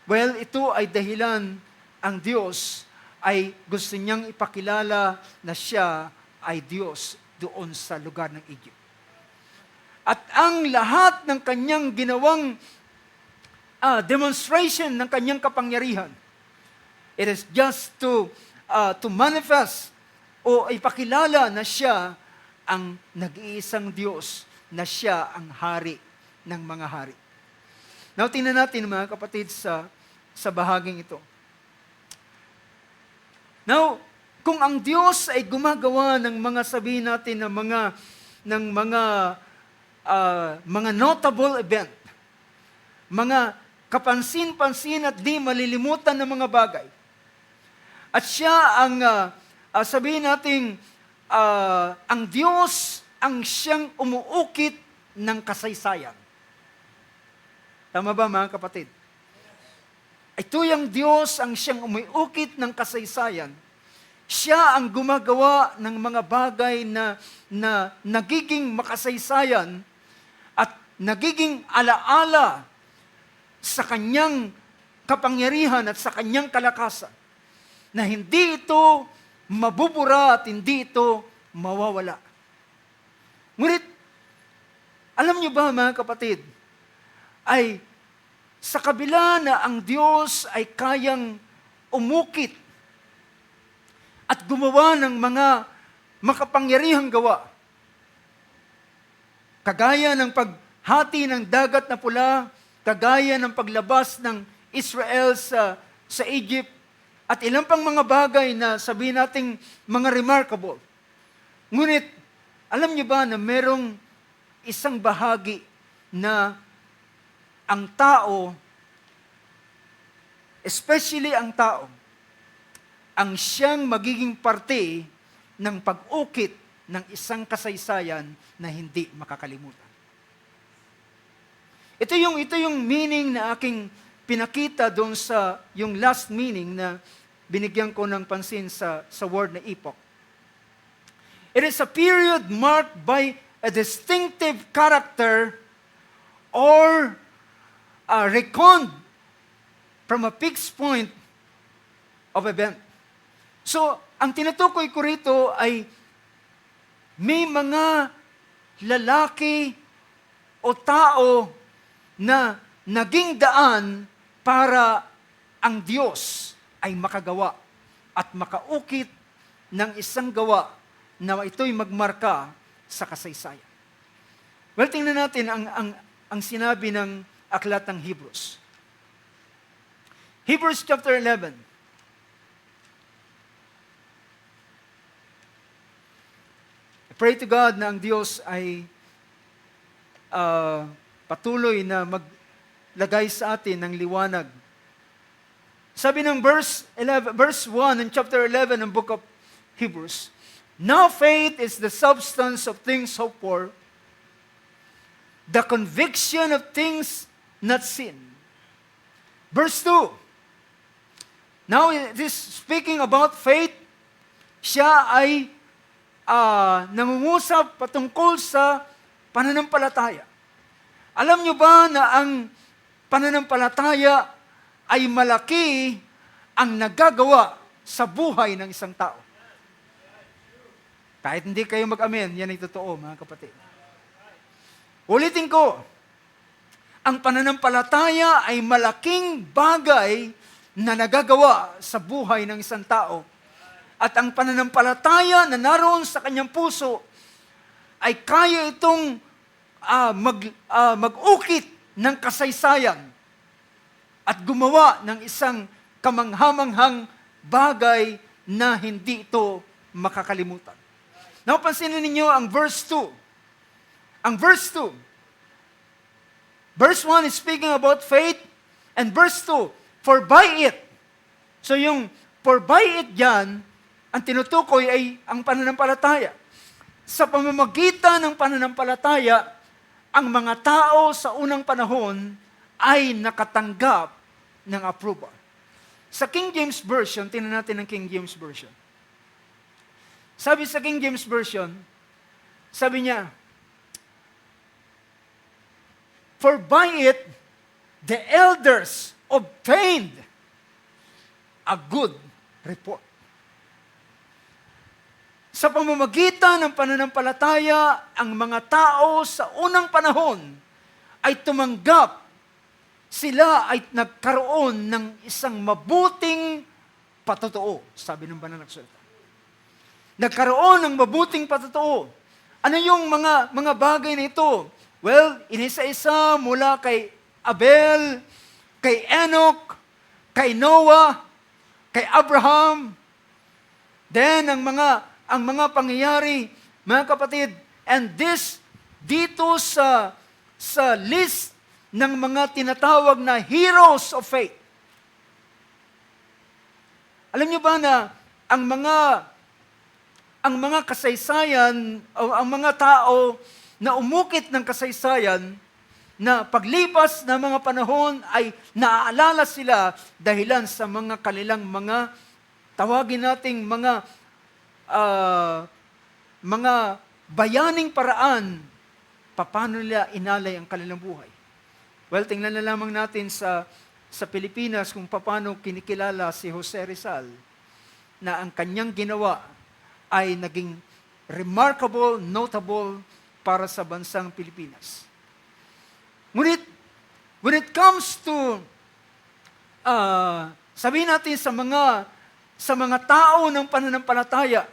Well, ito ay dahilan ang Diyos ay gusto niyang ipakilala na siya ay Diyos doon sa lugar ng Egypt. At ang lahat ng kanyang ginawang demonstration ng kanyang kapangyarihan, it is just to manifest o ipakilala na siya ang nag-iisang Diyos, na siya ang hari ng mga hari. Now, tingnan natin mga kapatid sa bahaging ito. Now, kung ang Diyos ay gumagawa ng mga sabihin natin ng mga notable event, mga kapansin-pansin at di malilimutan na mga bagay, at siya ang sabihin natin ang Diyos ang siyang umuukit ng kasaysayan. Tama ba mga kapatid? Ito yung Diyos ang siyang umuukit ng kasaysayan. Siya ang gumagawa ng mga bagay na nagiging makasaysayan at nagiging alaala sa kanyang kapangyarihan at sa kanyang kalakasan, na hindi ito mabubura at hindi ito mawawala. Ngunit, alam niyo ba mga kapatid, ay sa kabila na ang Diyos ay kayang umukit at gumawa ng mga makapangyarihang gawa, kagaya ng paghati ng dagat na pula, kagaya ng paglabas ng Israel sa Egypt, at ilang pang mga bagay na sabihin nating mga remarkable. Ngunit, alam niyo ba na merong isang bahagi na ang tao, especially ang tao, ang siyang magiging parte ng pag-ukit ng isang kasaysayan na hindi makakalimutan. Ito yung meaning na aking pinakita doon sa yung last meaning na binigyan ko ng pansin sa word na epoch. It is a period marked by a distinctive character or reckoned from a fixed point of event. So, ang tinutukoy ko rito ay may mga lalaki o tao na naging daan para ang Diyos ay makagawa at makaukit ng isang gawa na ito'y magmarka sa kasaysayan. Well, tingnan natin ang sinabi ng aklat ng Hebrews. Hebrews chapter 11. I pray to God na ang Diyos ay patuloy na maglagay sa atin ng liwanag. Sabi ng verse 1 in chapter 11 ng book of Hebrews, now faith is the substance of things hoped for, the conviction of things not seen. Verse 2, now it is speaking about faith. Siya ay nangungusap patungkol sa pananampalataya. Alam niyo ba na ang pananampalataya ay malaki ang nagagawa sa buhay ng isang tao? Kahit hindi kayo mag-amen, yan ay totoo, mga kapatid. Ulitin ko, ang pananampalataya ay malaking bagay na nagagawa sa buhay ng isang tao. At ang pananampalataya na naroon sa kanyang puso ay kaya itong mag-ukit ng kasaysayan at gumawa ng isang kamanghamanghang bagay na hindi ito makakalimutan. Napansinin ninyo ang verse 2. Ang verse 2. Verse 1 is speaking about faith, and verse 2, for by it. So yung for by it yan, ang tinutukoy ay ang pananampalataya. Sa pamamagitan ng pananampalataya, ang mga tao sa unang panahon ay nakatanggap ng approval. Sa King James Version, tingnan natin ang King James Version. Sabi sa King James Version, sabi niya, for by it, the elders obtained a good report. Sa pamamagitan ng pananampalataya, ang mga tao sa unang panahon ay tumanggap, sila ay nagkaroon ng isang mabuting patotoo, sabi ng banal na salita. Nagkaroon ng mabuting patotoo. Ano yung mga bagay na ito? Well, inisa-isa mula kay Abel, kay Enoch, kay Noah, kay Abraham. Then, ang mga pangyayari, mga kapatid, and this, dito sa list ng mga tinatawag na heroes of faith. Alam niyo ba na ang mga kasaysayan, o ang mga tao na umukit ng kasaysayan, na paglipas ng mga panahon ay naaalala sila dahilan sa mga kanilang mga, tawagin nating mga bayaning paraan, paano nila inalay ang kanilang buhay. Well, tingnan na lamang natin sa Pilipinas kung paano kinikilala si Jose Rizal, na ang kanyang ginawa ay naging remarkable, notable para sa bansang Pilipinas. Ngunit, when it comes to, sabihin natin sa mga tao ng pananampalataya,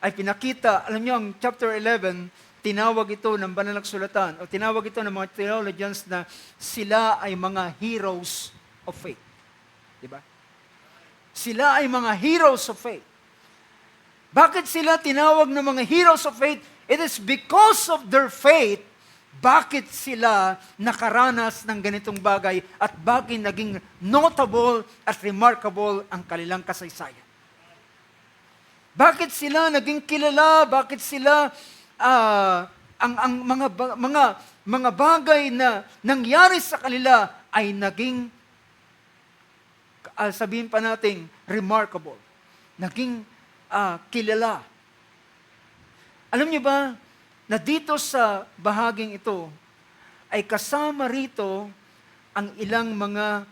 ay pinakita, alam niyo, ang chapter 11, tinawag ito ng banal na kasulatan, o tinawag ito ng mga theologians na sila ay mga heroes of faith. Diba? Sila ay mga heroes of faith. Bakit sila tinawag ng mga heroes of faith? It is because of their faith, bakit sila nakaranas ng ganitong bagay at bakit naging notable at remarkable ang kanilang kasaysayan. Bakit sila naging kilala? Bakit sila ang mga bagay na nangyari sa kanila ay naging sabihin pa nating remarkable. Naging kilala. Alam niyo ba na dito sa bahaging ito ay kasama rito ang ilang mga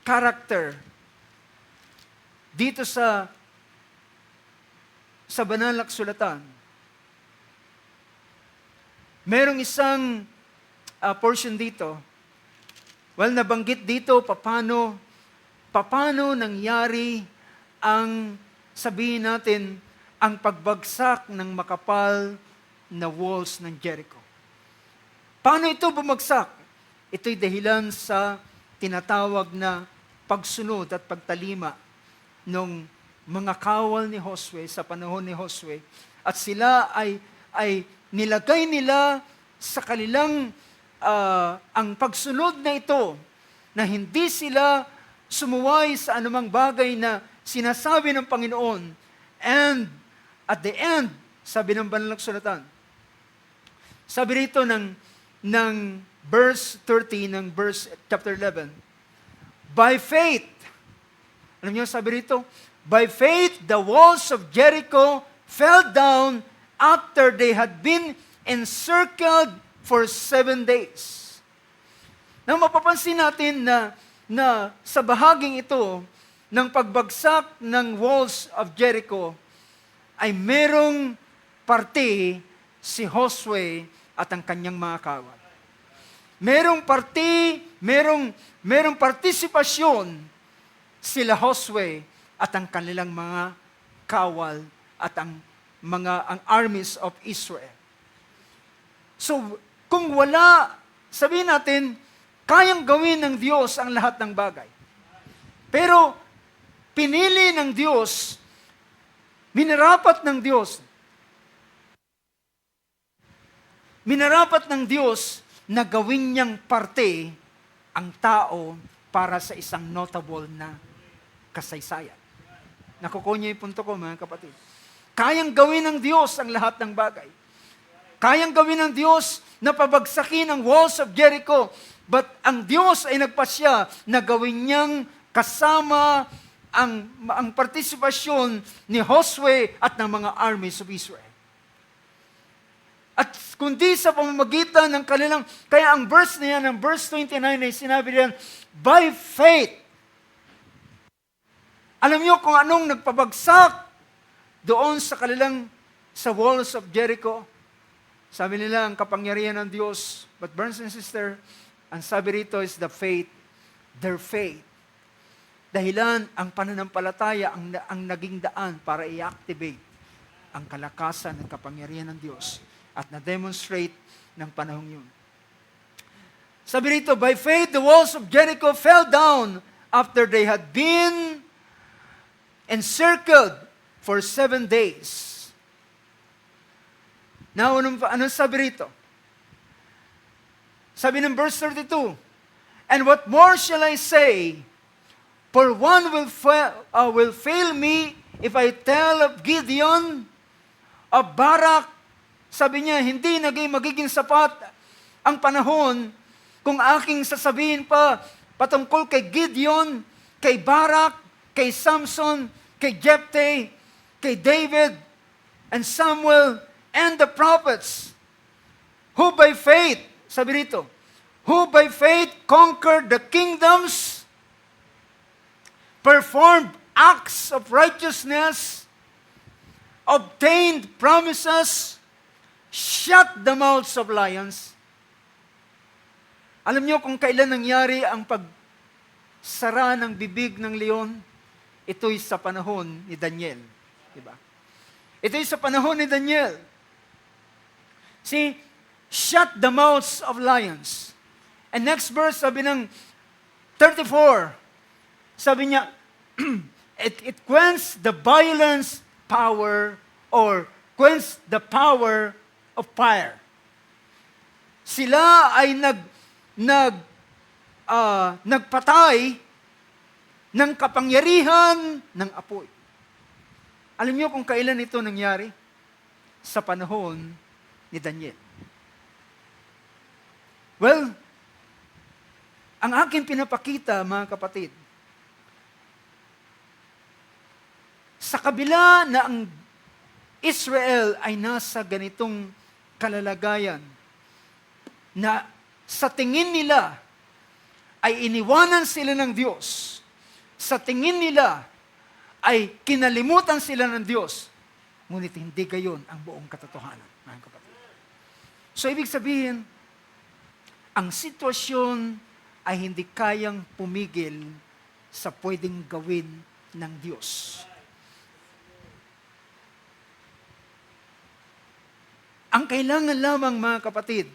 character dito sa banal na kasulatan. Merong isang portion dito. Well, nabanggit dito paano nangyari ang, sabihin natin, ang pagbagsak ng makapal na walls ng Jericho. Paano ito bumagsak? Ito'y dahilan sa tinatawag na pagsunod at pagtalima ng mga kawal ni Josue sa panahon ni Josue. At sila ay nilagay nila sa kanilang ang pagsunod na ito, na hindi sila sumuway sa anumang bagay na sinasabi ng Panginoon. And at the end, sabi ng banal na kasulatan, sabi rito ng verse 30 ng chapter 11, by faith, alam niyo sabi rito, by faith the walls of Jericho fell down after they had been encircled for 7 days. Now, mapapansin natin na sa bahaging ito ng pagbagsak ng walls of Jericho, ay merong parte si Josue at ang kanyang mga kawal. Merong parte, merong partisipasyon sila Josue at ang kanilang mga kawal at ang armies of Israel. So, kung wala, sabihin natin, kayang gawin ng Diyos ang lahat ng bagay. Pero, pinili ng Diyos, minarapat ng Diyos na gawin niyang parte ang tao para sa isang notable na kasaysayan. Nakukuha niyo yung punto ko, mga kapatid. Kayang gawin ng Diyos ang lahat ng bagay. Kayang gawin ng Diyos na pabagsakin ang walls of Jericho. But ang Diyos ay nagpasya na gawin niyang kasama ang partisipasyon ni Josue at ng mga armies of Israel. At kundi sa pamamagitan ng kanilang, kaya ang verse na yan, ang verse 29 ay sinabi diyan, by faith. Alam niyo kung anong nagpabagsak doon sa walls of Jericho? Sabi nila, ang kapangyarihan ng Diyos. But brothers and sisters, ang sabi rito is their faith. Dahilan ang pananampalataya ang naging daan para i-activate ang kalakasan ng kapangyarihan ng Diyos at na-demonstrate ng panahong yun. Sabi rito, by faith, the walls of Jericho fell down after they had been encircled for 7 days. Now, anong sabi rito? Sabi ng verse 32, and what more shall I say? For one will fail me if I tell of Gideon, of Barak. Sabi niya, hindi magiging sapat ang panahon kung aking sasabihin pa patungkol kay Gideon, kay Barak, kay Samson, kay Jephthah, kay David, and Samuel, and the prophets, who by faith, sabi rito, who by faith conquered the kingdoms, performed acts of righteousness, obtained promises, shut the mouths of lions. Alam niyo kung kailan nangyari ang pagsara ng bibig ng leon? Ito'y sa panahon ni Daniel. Diba? Ito'y sa panahon ni Daniel. See, shut the mouths of lions. And next verse, sabi ng 34, sabi niya, it quenches the violence power or quenches the power of fire. Sila ay nagpatay ng kapangyarihan ng apoy. Alam niyo kung kailan ito nangyari? Sa panahon ni Daniel. Well, ang aking pinapakita, mga kapatid, sa kabila na ang Israel ay nasa ganitong kalalagayan, na sa tingin nila ay iniwanan sila ng Diyos, sa tingin nila ay kinalimutan sila ng Diyos, ngunit hindi gayon ang buong katotohanan, mga kapatid. So, ibig sabihin, ang sitwasyon ay hindi kayang pumigil sa pwedeng gawin ng Diyos. Ang kailangan lamang, mga kapatid,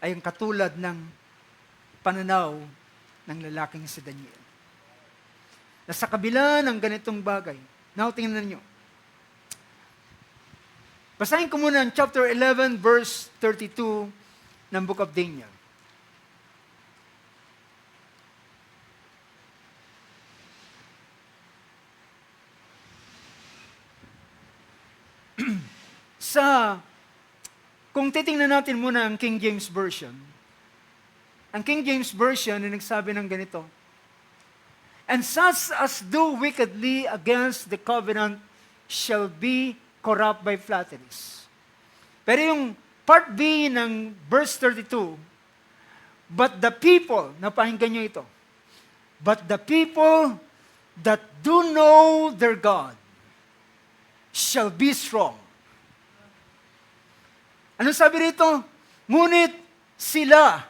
ay ang katulad ng pananaw ng lalaking si Daniel. Na sa kabila ng ganitong bagay, now tingnan niyo. Basahin ko muna ang chapter 11, verse 32 ng Book of Daniel. Kung titingnan natin muna ang King James Version, ang King James Version ay nagsabi ng ganito, and such as do wickedly against the covenant shall be corrupt by flatteries. Pero yung part B ng verse 32, but the people, napahinggan nyo ito, but the people that do know their God shall be strong. Anong sabi rito? Ngunit sila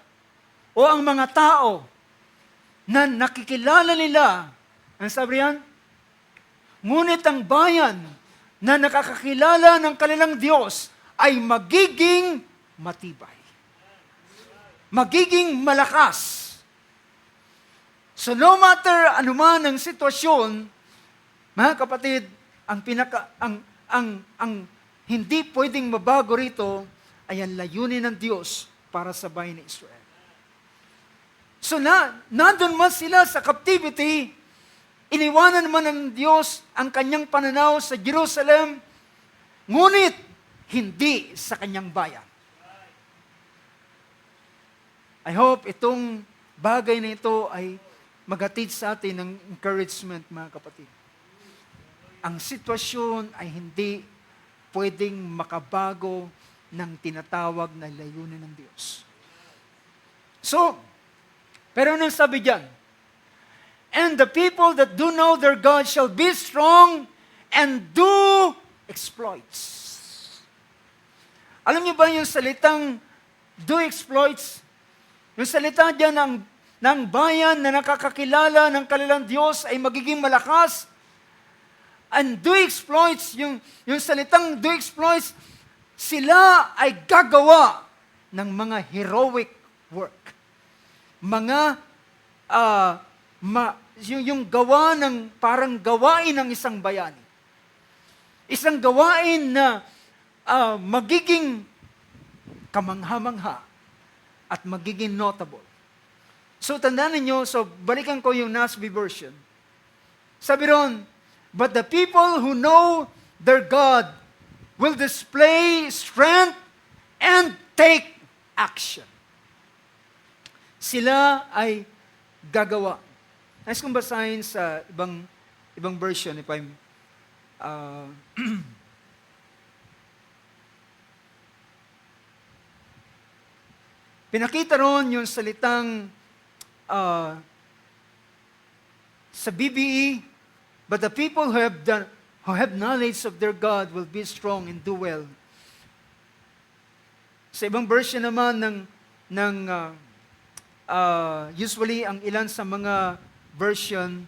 o ang mga tao na nakikilala nila, ang sabi yan? Ngunit ang bayan na nakakakilala ng kanilang Diyos ay magiging matibay. Magiging malakas. So no matter anuman ang sitwasyon, mga kapatid, ang hindi pwedeng mabago rito ay ang layunin ng Diyos para sa bayan ni Israel. So nandun man sila sa captivity, iniwanan man ng Diyos ang kanyang pananaw sa Jerusalem, ngunit hindi sa kanyang bayan. I hope itong bagay na ito ay maghatid sa atin ng encouragement, mga kapatid. Ang sitwasyon ay hindi pwedeng makabago ng tinatawag na layunin ng Diyos. So, pero anong sabi diyan? And the people that do know their God shall be strong and do exploits. Alam niyo ba yung salitang do exploits? Yung salita diyan ng bayan na nakakakilala ng kanilang Diyos ay magiging malakas. And do exploits, yung salitang do exploits, sila ay gagawa ng mga heroic work. Mga, yung gawa ng, parang gawain ng isang bayani. Isang gawain na magiging kamangha-mangha at magiging notable. So, tandaan ninyo, balikan ko yung NASB version. Sabi ron, but the people who know their God will display strength and take action. Sila ay gagawa. Nais kong basahin sa ibang version, if I'm pinakita ron yung salitang sa BBE, but the people who have knowledge of their God will be strong and do well. Sa ibang version naman usually ang ilan sa mga version,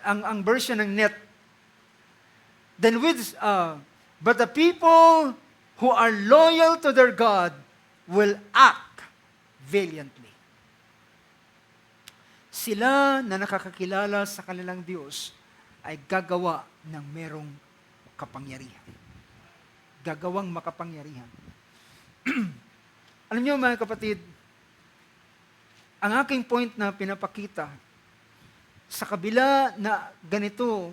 ang version ng net, then but the people who are loyal to their God will act valiantly. Sila na nakakakilala sa kanilang Diyos ay gagawa ng merong kapangyarihan. Gagawang makapangyarihan. Alam niyo mga kapatid, ang aking point na pinapakita, sa kabila na ganito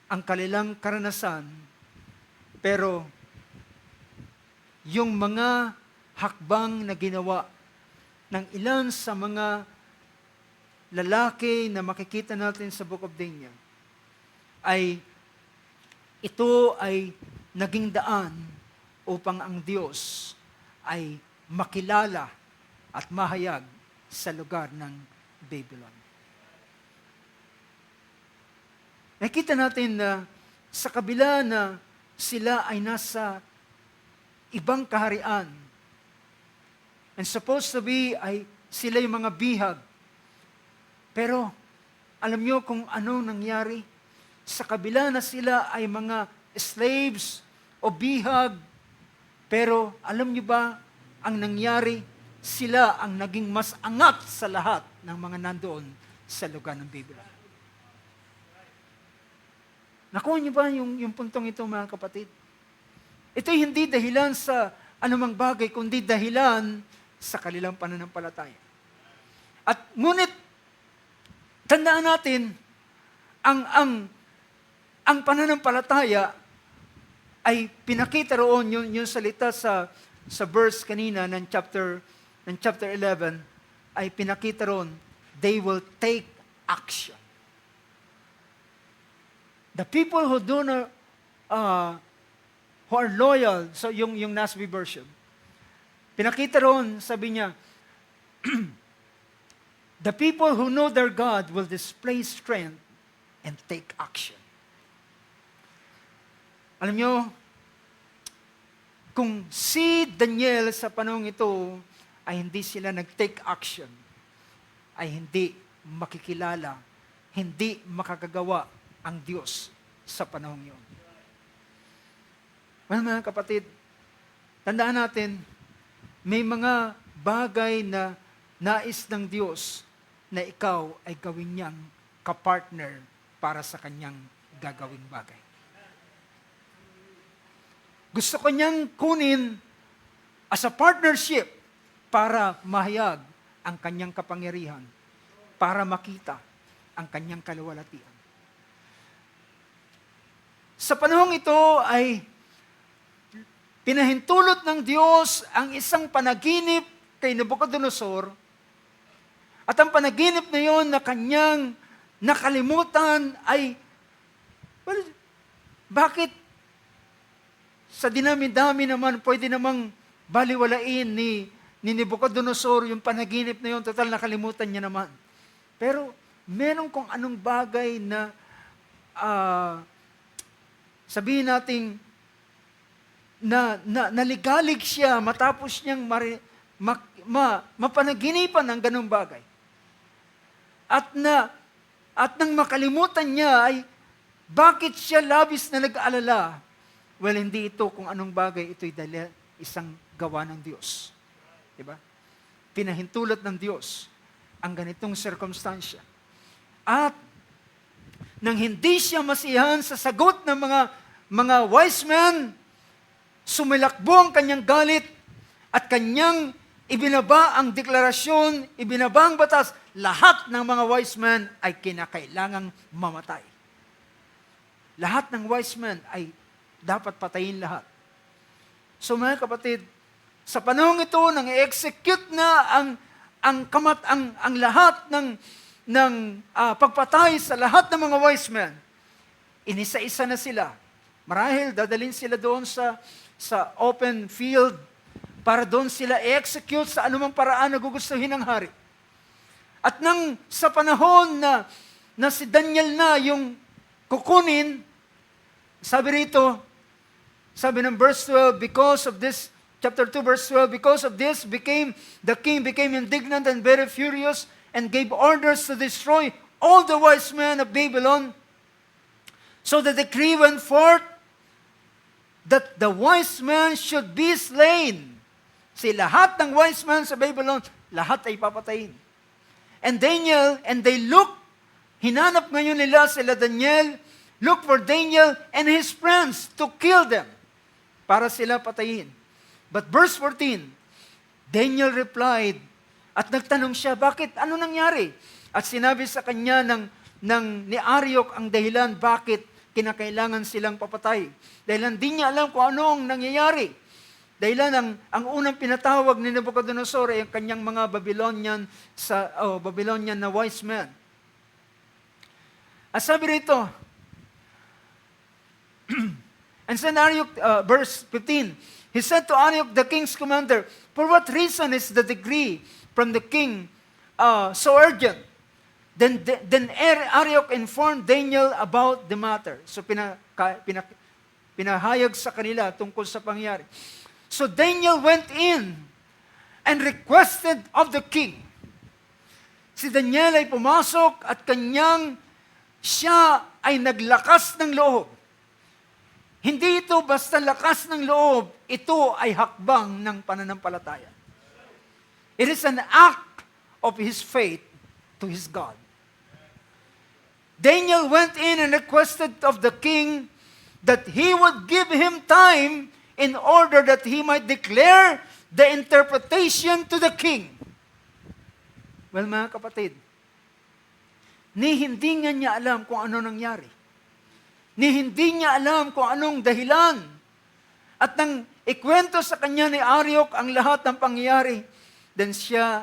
ang kanilang karanasan, pero yung mga hakbang na ginawa ng ilan sa mga lalaki na makikita natin sa Book of Daniel, ito ay naging daan upang ang Diyos ay makilala at mahayag sa lugar ng Babylon. Nakita natin na sa kabila na sila ay nasa ibang kaharian, and supposed to be ay sila yung mga bihag. Pero alam niyo kung ano nangyari? Sa kabila na sila ay mga slaves o bihag, pero alam niyo ba ang nangyari? Sila ang naging mas angat sa lahat ng mga nandoon sa lugar ng Babylon. Nakuha niyo ba yung puntong ito, mga kapatid? Ito'y hindi dahilan sa anumang bagay, kundi dahilan sa kanilang pananampalataya. At ngunit, tandaan natin, ang pananampalataya ay pinakita roon yung salita sa verse kanina ng chapter 11, ay pinakita roon, they will take action. The people who who are loyal, so yung NASB version, pinakita roon, sabi niya, the people who know their God will display strength and take action. Alam nyo, kung si Daniel sa panahong ito ay hindi sila nag-take action, ay hindi makikilala, hindi makakagawa ang Diyos sa panahong yun. Mga kapatid, tandaan natin, may mga bagay na nais ng Diyos na ikaw ay gawin niyang kapartner para sa kanyang gagawing bagay. Gusto ko niyang kunin as a partnership para mahayag ang kanyang kapangyarihan, para makita ang kanyang kaluwalhatian. Sa panahong ito ay pinahintulot ng Diyos ang isang panaginip kay Nabucodonosor, at ang panaginip na yon na kanyang nakalimutan ay, bakit sa dinami-dami naman pwede namang baliwalain ni Nabucodonosor yung panaginip na yon, total nakalimutan niya naman. Pero meron kung anong bagay na sabihin nating naligalig siya matapos niyang mapanaginipan ng ganung bagay. At nang makalimutan niya ay bakit siya labis na nag-aalala? Well, hindi ito kung anong bagay, ito'y dahil isang gawa ng Diyos. Diba? Pinahintulot ng Diyos ang ganitong sirkumstansya. At nang hindi siya masiyahan sa sagot ng mga wise men, sumilakbo ang kanyang galit at kanyang ibinaba ang deklarasyon, ibinaba ang batas. Lahat ng mga wise men ay kinakailangang mamatay. Lahat ng wise men ay dapat patayin lahat. So mga kapatid, sa panahong ito, nang i-execute na ang lahat ng pagpatay sa lahat ng mga wise men, inisa-isa na sila. Marahil dadalhin sila doon sa open field para doon sila i-execute sa anumang paraan na gugustuhin ng hari. At nang sa panahon na si Daniel na yung kukunin, sabi rito, sabi ng verse 12, because of this, chapter 2 verse 12, because of this the king became indignant and very furious and gave orders to destroy all the wise men of Babylon. So the decree went forth that the wise men should be slain. Si lahat ng wise men sa Babylon, lahat ay papatayin. And they look, hinanap ngayon nila sila Daniel, look for Daniel and his friends to kill them, para sila patayin. But verse 14, Daniel replied, at nagtanong siya, bakit? Ano nangyari? At sinabi sa kanya ni Ariok ang dahilan bakit kinakailangan silang papatay. Dahil hindi niya alam kung anong nangyayari. Dahilan ang unang pinatawag ni Nabucodonosor ay ang kanyang mga Babylonian na wise men. At sabi rito, and said Ariok, verse 15, he said to Ariok, the king's commander, for what reason is the decree from the king so urgent? Then Ariok informed Daniel about the matter. So pinahayag sa kanila tungkol sa pangyayari. So Daniel went in and requested of the king. Si Daniel ay pumasok at siya ay naglakas ng loob. Hindi ito basta lakas ng loob, ito ay hakbang ng pananampalataya. It is an act of his faith to his God. Daniel went in and requested of the king that he would give him time in order that he might declare the interpretation to the king. Well, mga kapatid, hindi nga niya alam kung ano nangyari. Hindi niya alam kung anong dahilan. At nang ikwento sa kanya ni Ariok ang lahat ng pangyayari, then siya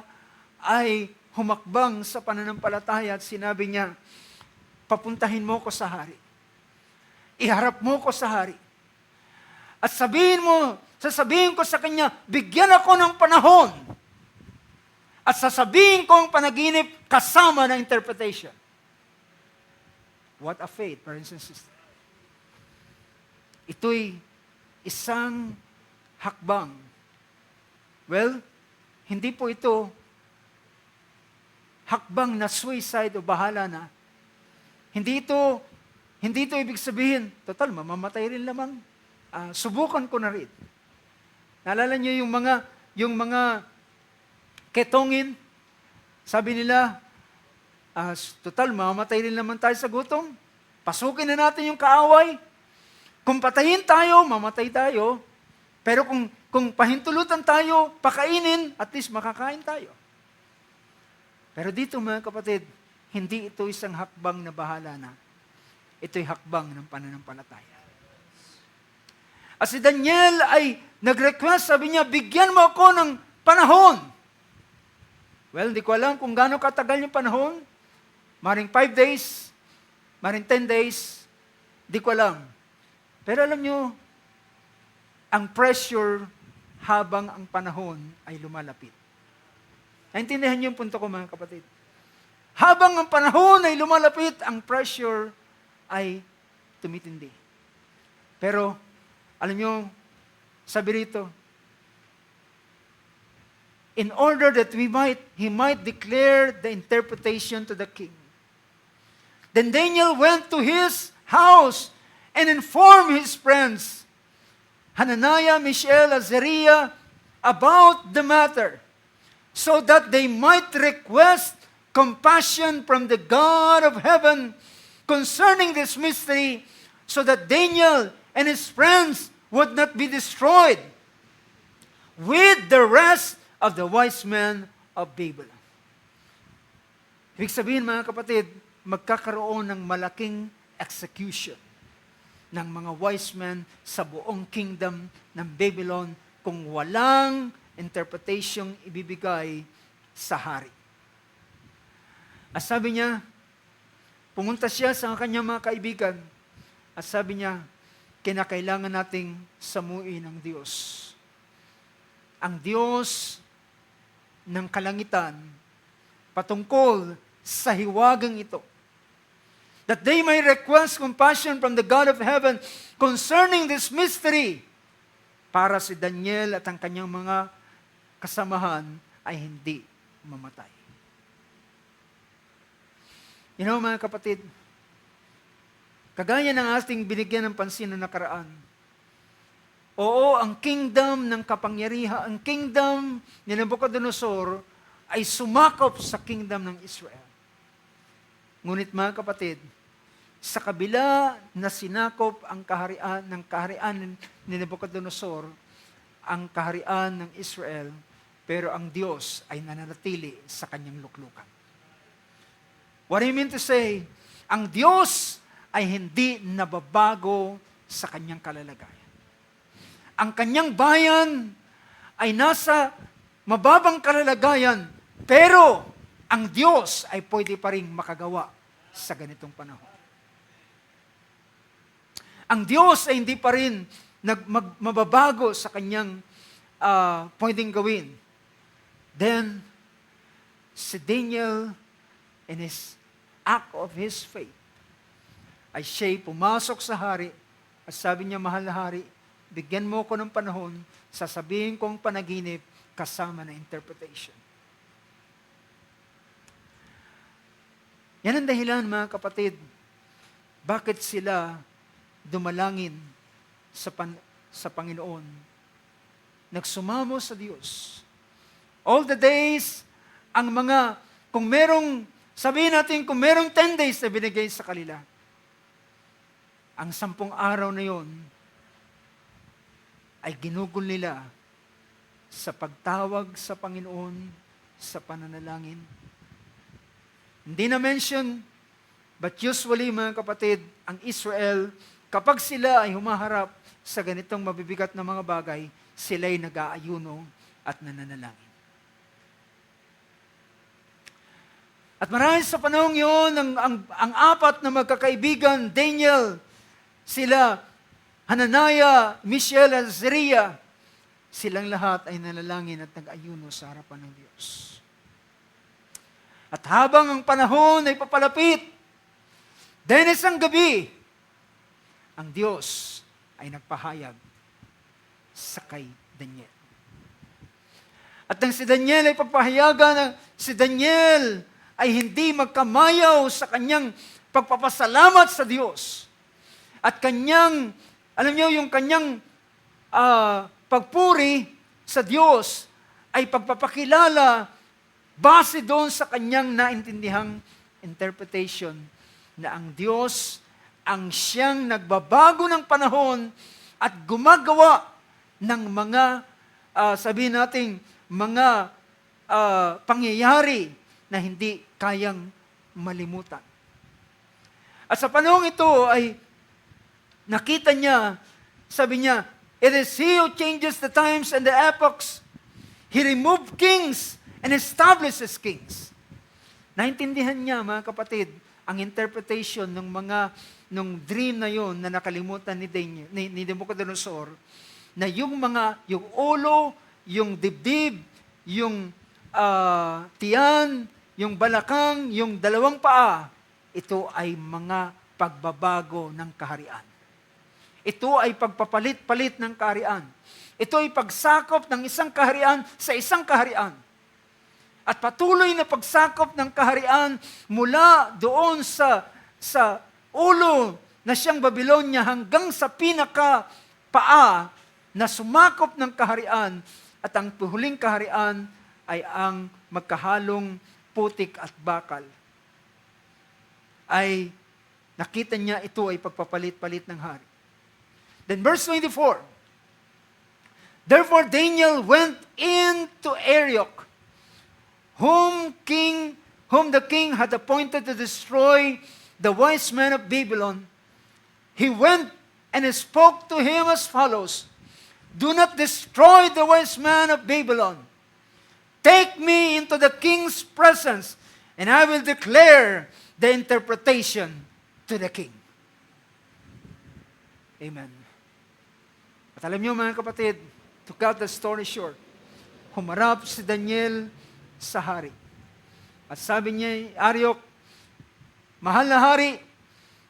ay humakbang sa pananampalataya at sinabi niya, papuntahin mo ko sa hari. Iharap mo ko sa hari. At sasabihin ko sa kanya, bigyan ako ng panahon. At sasabihin ko ang panaginip kasama ng interpretation. What a faith, parents and sisters. ito'y isang hakbang. Well, hindi po ito hakbang na suicide o bahala na. Hindi ito ibig sabihin, total, mamamatay rin lamang. Subukan ko na rin. Naalala niyo yung mga ketongin, sabi nila, total, mamamatay rin naman tayo sa gutom. Pasukin na natin yung kaaway. Kung patayin tayo, mamatay tayo. Pero kung pahintulutan tayo, pakainin, at least makakain tayo. Pero dito mga kapatid, hindi ito isang hakbang na bahala na. Ito'y hakbang ng pananampalataya. At si Daniel ay nag-request, sabi niya, bigyan mo ako ng panahon. Well, hindi ko alam kung gaano katagal yung panahon. Maring 5 days, maring 10 days, di ko alam. Pero alam nyo, ang pressure habang ang panahon ay lumalapit. Naintindihan niyo yung punto ko mga kapatid. Habang ang panahon ay lumalapit, ang pressure ay tumitindi. Pero, alam nyo, sabi rito, in order that he might declare the interpretation to the king. Then Daniel went to his house and informed his friends, Hananiah, Mishael, Azariah, about the matter, so that they might request compassion from the God of heaven concerning this mystery, so that Daniel and his friends would not be destroyed with the rest of the wise men of Babylon. Ibig sabihin mga kapatid, magkakaroon ng malaking execution ng mga wise men sa buong kingdom ng Babylon kung walang interpretasyong ibibigay sa hari. At sabi niya, pumunta siya sa kanyang mga kaibigan at sabi niya, kinakailangan nating samuin ng Diyos. Ang Diyos ng kalangitan patungkol sa hiwagang ito. That they may request compassion from the God of heaven concerning this mystery para si Daniel at ang kanyang mga kasamahan ay hindi mamatay. You know mga kapatid, kagaya ng ating binigyan ng pansin na nakaraan, oo, ang kingdom ng kapangyarihan, ang kingdom ni Nabucodonosor ay sumakop sa kingdom ng Israel. Ngunit mga kapatid, sa kabila na sinakop ang kaharian ni Nabucodonosor, ang kaharian ng Israel, pero ang Diyos ay nananatili sa kanyang luklukan. What I mean to say, ang Diyos ay hindi nababago sa kanyang kalalagayan. Ang kanyang bayan ay nasa mababang kalalagayan, pero ang Diyos ay pwede pa rin makagawa sa ganitong panahon. Ang Diyos ay hindi pa rin mababago sa kanyang pwedeng gawin. Then, si Daniel, in his act of his faith, ay siya'y pumasok sa hari at sabi niya, mahal na hari, bigyan mo ko ng panahon, sasabihin kong panaginip kasama na interpretation. Yan ang dahilan mga kapatid, bakit sila dumalangin sa Panginoon, nagsumamo sa Diyos. All the days, sabihin natin, kung merong 10 days na binigay sa kanila, ang 10 araw na yon ay ginugol nila sa pagtawag sa Panginoon, sa pananalangin. Hindi na mention, but usually mga kapatid, ang Israel, kapag sila ay humaharap sa ganitong mabibigat na mga bagay, sila'y nag-aayuno at nananalangin. At marahil sa panahong yun, ang apat na magkakaibigan, Daniel, sila, Hananiah, Mishael, at Azariah, silang lahat ay nanalangin at nag-ayuno sa harapan ng Diyos. At habang ang panahon ay papalapit, then isang gabi, ang Diyos ay nagpahayag sa kay Daniel. At nang si Daniel ay pagpahayagan na si Daniel ay hindi magkamayaw sa kanyang pagpapasalamat sa Diyos. At kanyang, alam niyo, yung kanyang pagpuri sa Diyos ay pagpapakilala base doon sa kanyang naintindihang interpretation na ang Diyos ang siyang nagbabago ng panahon at gumagawa ng mga, sabihin natin, mga pangyayari na hindi kayang malimutan. At sa panahon ito ay nakita niya, sabi niya, it is He who changes the times and the epochs. He removed kings and establishes kings. Naintindihan niya, mga kapatid, ang interpretation nung dream na yon na nakalimutan ni Nebuchadnezzar, na yung ulo, yung dibdib, yung tiyan, yung balakang, yung dalawang paa, ito ay mga pagbabago ng kaharian. Ito ay pagpapalit-palit ng kaharian. Ito ay pagsakop ng isang kaharian sa isang kaharian. At patuloy na pagsakop ng kaharian mula doon sa ulo na siyang Babylonia hanggang sa pinaka paa na sumakop ng kaharian, at ang huling kaharian ay ang magkahalong putik at bakal. Ay nakita niya ito ay pagpapalit-palit ng hari. Then verse 24, therefore Daniel went into Arioch, whom the king had appointed to destroy the wise men of Babylon. He went and spoke to him as follows, do not destroy the wise men of Babylon. Take me into the king's presence, and I will declare the interpretation to the king. Amen. At alam niyo, mga kapatid, to cut the story short, humarap si Daniel sa hari. At sabi niya, Arioch, mahal na hari,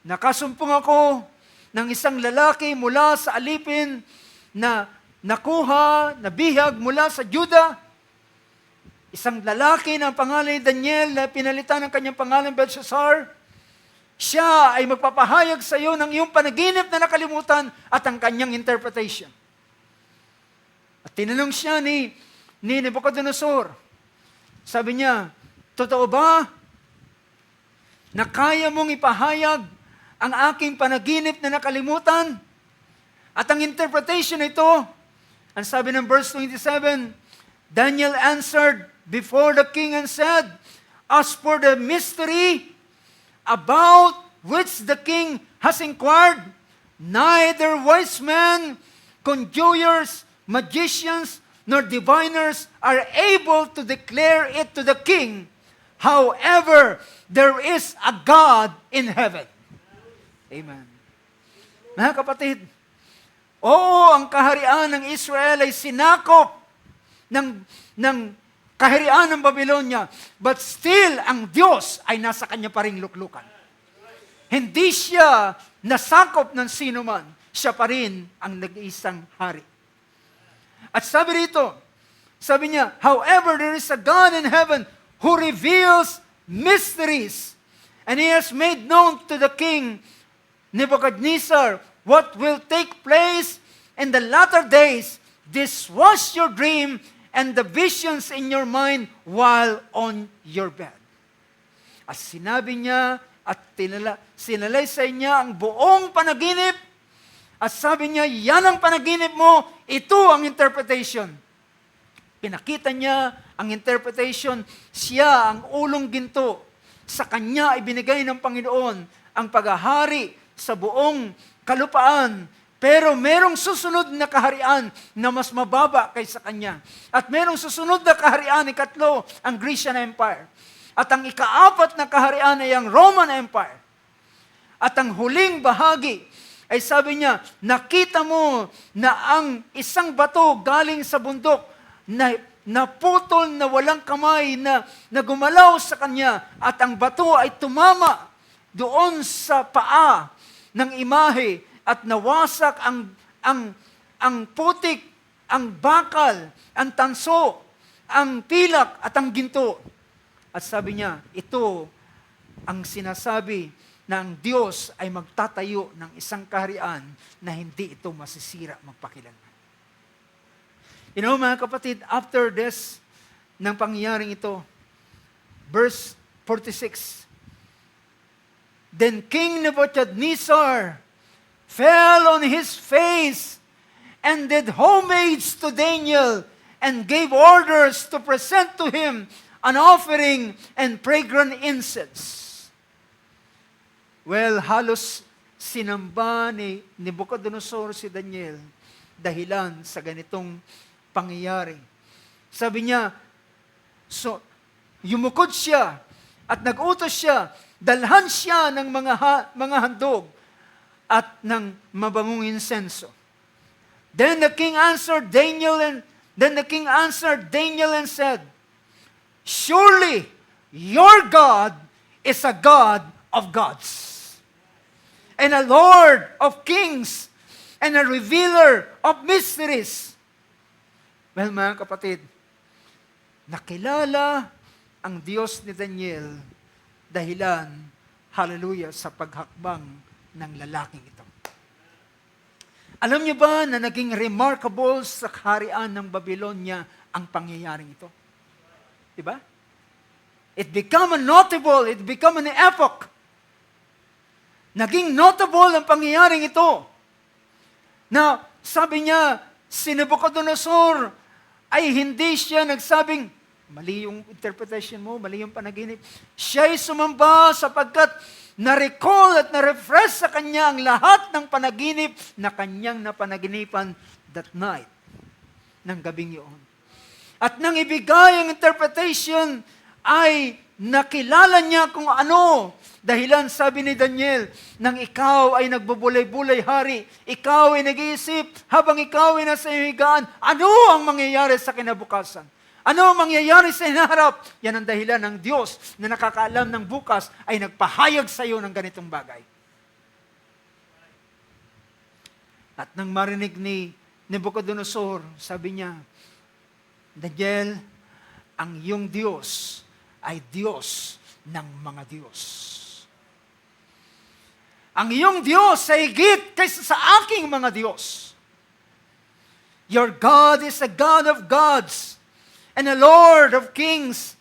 nakasumpong ako ng isang lalaki mula sa alipin na nabihag mula sa Juda. Isang lalaki na pangalan ni Daniel na pinalitan ng kanyang pangalan Belshazzar. Siya ay magpapahayag sa iyo ng iyong panaginip na nakalimutan at ang kanyang interpretation. At tinanong siya ni Nebuchadnezzar. Sabi niya, totoo ba na kaya mong ipahayag ang aking panaginip na nakalimutan? At ang interpretation ito, ang sabi ng verse 27, Daniel answered before the king and said, as for the mystery about which the king has inquired, neither wise men, conjurers, magicians, nor diviners are able to declare it to the king. However, there is a God in heaven. Amen. Mga kapatid, oo, ang kaharian ng Israel ay sinakop ng kaharian ng Babylonia, but still, ang Diyos ay nasa kanya pa ring luklukan. Hindi siya nasakop ng sino man, siya pa rin ang nag-iisang hari. At sabi rito, sabi niya, however, there is a God in heaven who reveals mysteries, and He has made known to the king Nebuchadnezzar what will take place in the latter days. This was your dream and the visions in your mind while on your bed. At sinabi niya at sinalaysay niya ang buong panaginip at sabi niya, yan ang panaginip mo, ito ang interpretation. Pinakita niya ang interpretation, siya ang ulong ginto. Sa kanya ibinigay ng Panginoon ang paghahari sa buong kalupaan. Pero merong susunod na kaharian na mas mababa kaysa kanya. At merong susunod na kaharian, ikatlo, ang Grecian Empire. At ang ikaapat na kaharian ay ang Roman Empire. At ang huling bahagi ay sabi niya, nakita mo na ang isang bato galing sa bundok na naputol na walang kamay na gumalaw sa kanya at ang bato ay tumama doon sa paa ng imahe at nawasak ang putik, ang bakal, ang tanso, ang pilak at ang ginto. At sabi niya, ito ang sinasabi na ang Diyos ay magtatayo ng isang kaharian na hindi ito masisira magpakilanman. You know, mga kapatid, after this, ng pangyayaring ito, verse 46, then King Nebuchadnezzar fell on his face and did homage to Daniel and gave orders to present to him an offering and fragrant incense. Well, halos sinamba ni Nebuchadnezzar si Daniel dahilan sa ganitong pangyayari. Sabi niya, so, yumukod siya at nag-utos siya, dalhan siya ng mga handog at ng mabangong insenso. Then the king answered Daniel and said, surely your God is a God of gods, and a Lord of kings, and a revealer of mysteries. Well, mga kapatid, nakilala ang Diyos ni Daniel dahilan, hallelujah, sa paghakbang ng lalaking ito. Alam niyo ba na naging remarkable sa kaharian ng Babylonia ang pangyayaring ito? Diba? It became an epoch. Naging notable ang pangyayaring ito. Na sabi niya, si Nebuchadnezzar ay hindi siya nagsabing, mali yung interpretation mo, mali yung panaginip. Siya'y sumamba sapagkat na-recall at na-refresh sa kanya ang lahat ng panaginip na kanyang napanaginipan that night, ng gabing yun. At nang ibigay ang interpretation, ay nakilala niya kung ano. Dahilan, sabi ni Daniel, nang ikaw ay nagbubulay-bulay hari, ikaw ay nag-iisip, habang ikaw ay nasa iyong higaan, ano ang mangyayari sa kinabukasan? Ano ang mangyayari sa hinaharap? Yan ang dahilan ng Diyos na nakakaalam ng bukas ay nagpahayag sa iyo ng ganitong bagay. At nang marinig ni Nebuchadnezzar, sabi niya, Daniel, ang iyong Diyos ay Diyos ng mga Diyos. Ang iyong Diyos ay higit kaysa sa aking mga Diyos. Your God is a God of gods, and a Lord of kings,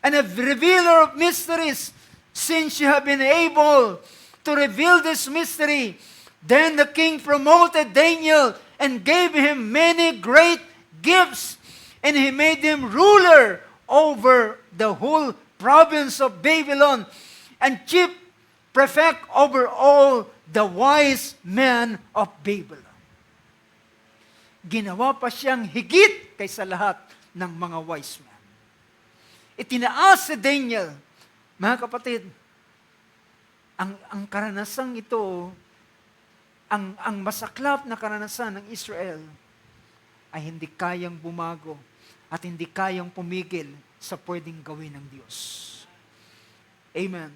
and a revealer of mysteries. Since you have been able to reveal this mystery, then the king promoted Daniel and gave him many great gifts, and he made him ruler over the whole province of Babylon, and chief prefect over all the wise men of Babylon. Ginawa pa siyang higit kaysa lahat ng mga wise men. Itinaas si Daniel, mga kapatid, ang karanasang ito, ang masaklap na karanasan ng Israel ay hindi kayang bumago at hindi kayang pumigil sa pwedeng gawin ng Diyos. Amen.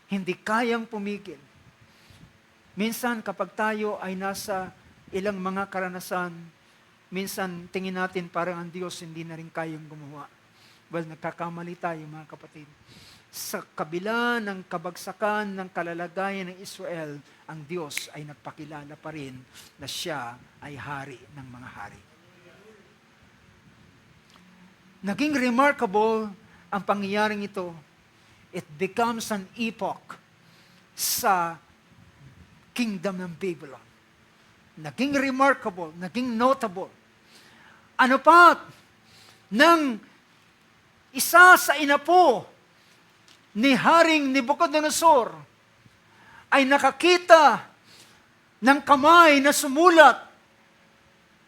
Hindi kayang pumigil. Minsan kapag tayo ay nasa ilang mga karanasan, minsan tingin natin parang ang Diyos hindi na rin kayang gumawa. Well, nagkakamali tayo mga kapatid. Sa kabila ng kabagsakan ng kalalagayan ng Israel, ang Diyos ay nagpakilala pa rin na siya ay hari ng mga hari. Naging remarkable ang pangyayaring ito. It becomes an epoch sa kingdom ng Babylon. Naging remarkable, naging notable. Ano pa? Nang isa sa inapo ni Haring Nebuchadnezzar ay nakakita ng kamay na sumulat,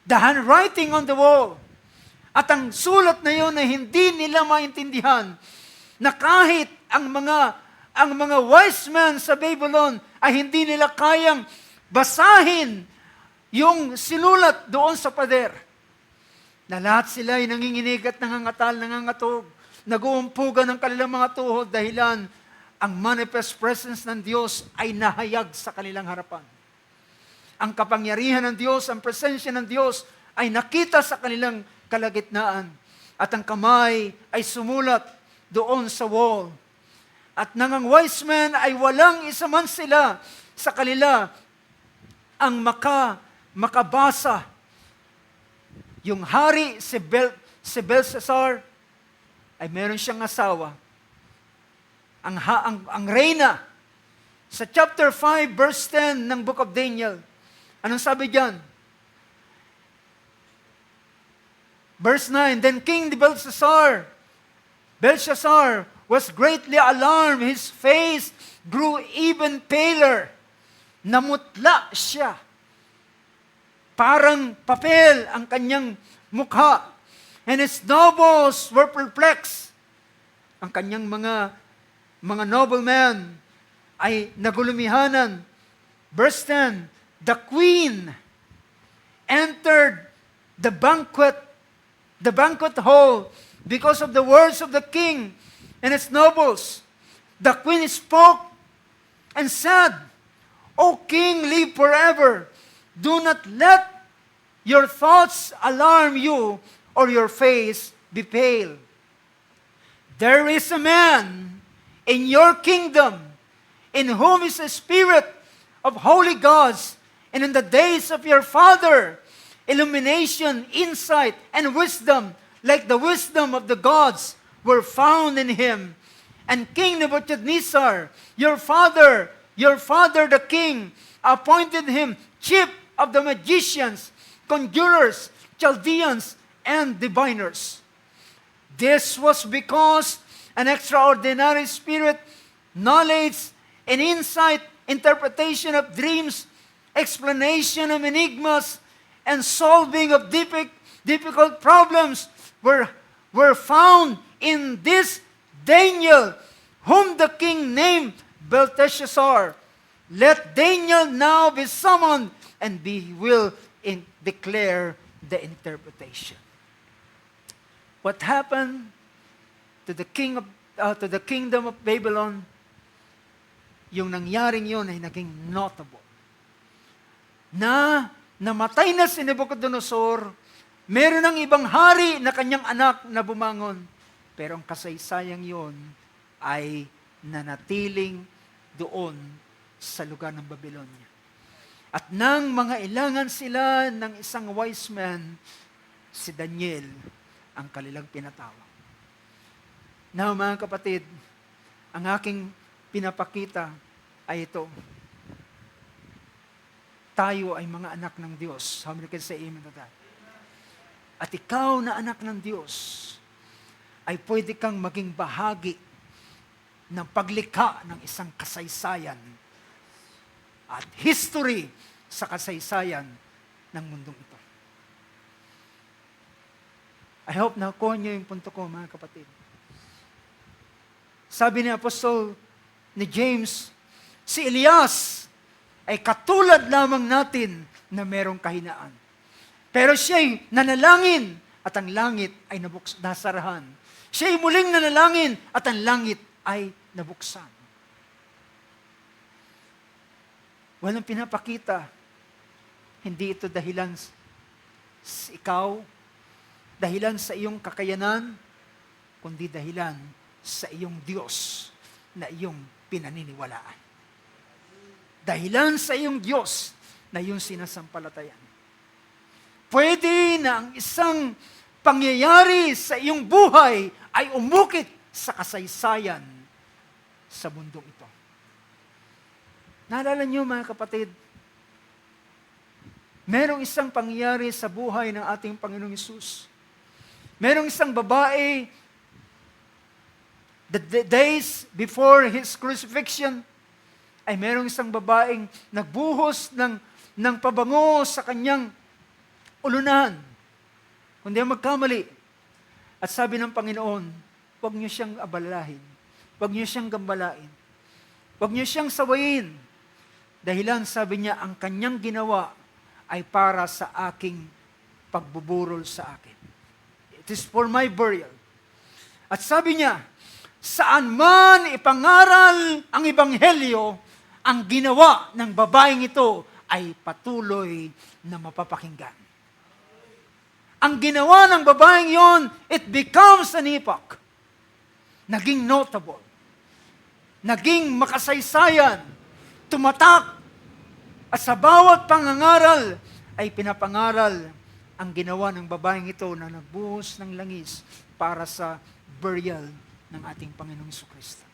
the handwriting on the wall. At ang sulat na yun ay hindi nila maintindihan na kahit ang mga wise men sa Babylon ay hindi nila kayang basahin yung sinulat doon sa pader. Na lahat sila ay nanginginig at nangangatog, nag-uumpugan ng kanilang mga tuhod dahilan ang manifest presence ng Diyos ay nahayag sa kanilang harapan. ang kapangyarihan ng Diyos, ang presensya ng Diyos ay nakita sa kanilang kalagitnaan. At ang kamay ay sumulat doon sa wall. At nang ang wise men ay walang isa man sila sa kanila ang makabasa. Yung hari si Belshazzar ay meron siyang asawa. Ang reyna, sa chapter 5, verse 10 ng Book of Daniel, anong sabi diyan? Verse 9, then King Belshazzar was greatly alarmed. His face grew even paler. Namutla siya. Parang papel ang kanyang mukha. And his nobles were perplexed. Ang kanyang mga noblemen ay nagulumihanan. Verse 10, the queen entered the banquet hall because of the words of the king and his nobles. The queen spoke and said, O king, live forever. Do not let your thoughts alarm you or your face be pale. There is a man in your kingdom in whom is a spirit of holy gods, and in the days of your father, illumination, insight, and wisdom, like the wisdom of the gods, were found in him. And King Nebuchadnezzar, your father the king, appointed him chief of the magicians, conjurers, Chaldeans, and diviners. This was because an extraordinary spirit, knowledge, and insight, interpretation of dreams, explanation of enigmas, and solving of difficult problems were found in this Daniel, whom the king named Belteshazzar. Let Daniel now be summoned, and he will declare the interpretation. What happened to the kingdom of Babylon? Yung nangyaring yun ay naging notable. Na namatay na si Nebuchadnezzar, meron ng ibang hari na kanyang anak na bumangon, pero ang kasaysayang yun ay nanatiling doon sa lugar ng Babylonia. At nang mga ilangan sila ng isang wise man, si Daniel ang kanilang pinatawag. Now mga kapatid, ang aking pinapakita ay ito. Tayo ay mga anak ng Diyos. How many can say amen to that? At ikaw na anak ng Diyos, ay pwede kang maging bahagi ng paglikha ng isang kasaysayan at history sa kasaysayan ng mundong ito. I hope nakuha niyo yung punto ko, mga kapatid. Sabi ni Apostol ni James, si Elias ay katulad lamang natin na merong kahinaan. Pero siya'y nanalangin at ang langit ay nasarahan. Siya'y muling nanalangin at ang langit ay nabuksan. Walang pinapakita. Hindi ito dahilan sa ikaw, dahilan sa iyong kakayanan, kundi dahilan sa iyong Diyos na iyong pinaniniwalaan. Dahilan sa iyong Diyos na iyong sinasampalatayan. Pwede na ang isang pangyayari sa iyong buhay ay umukit sa kasaysayan sa mundong ito. Naalala niyo mga kapatid, merong isang pangyayari sa buhay ng ating Panginoong Hesus. Merong isang babae, the days before His crucifixion, ay merong isang babaeng nagbuhos ng pabango sa kanyang ulunan. Kung di magkamali. At sabi ng Panginoon, huwag niyo siyang abalahin. Huwag niyo siyang gambalain. Huwag niyo siyang sawayin. Dahilan, sabi niya, ang kanyang ginawa ay para sa aking pagbuburol sa akin. It is for my burial. At sabi niya, saan man ipangaral ang ebanghelyo, ang ginawa ng babaeng ito ay patuloy na mapapakinggan. Ang ginawa ng babaeng yon, it becomes an epoch. Naging notable. Naging makasaysayan. Tumatak. At sa bawat pangangaral ay pinapangaral ang ginawa ng babaeng ito na nagbuhos ng langis para sa burial ng ating Panginoong Jesucristo.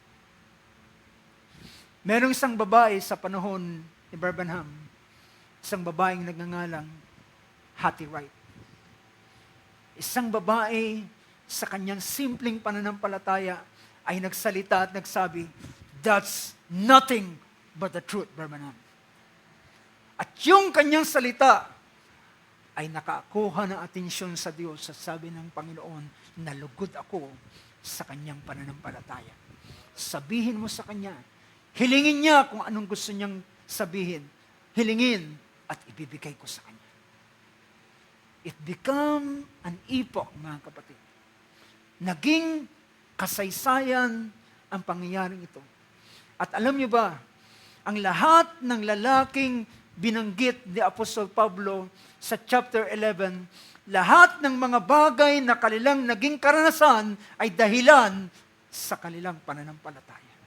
Merong isang babae sa panahon ni Barbanham, isang babaeng nagngangalang Hattie Wright. Isang babae sa kanyang simpleng pananampalataya ay nagsalita at nagsabi, "That's nothing but the truth, Barbanham." At yung kanyang salita ay nakakuha ng atensyon sa Diyos at sabi ng Panginoon, nalugod ako sa kanyang pananampalataya. Sabihin mo sa kanya, hilingin niya kung anong gusto niyang sabihin. Hilingin at ibibigay ko sa kanya. It became an epoch, mga kapatid. Naging kasaysayan ang pangyayaring ito. At alam niyo ba, ang lahat ng lalaking binanggit ni Apostol Pablo sa chapter 11, lahat ng mga bagay na kanilang naging karanasan ay dahilan sa kanilang pananampalataya.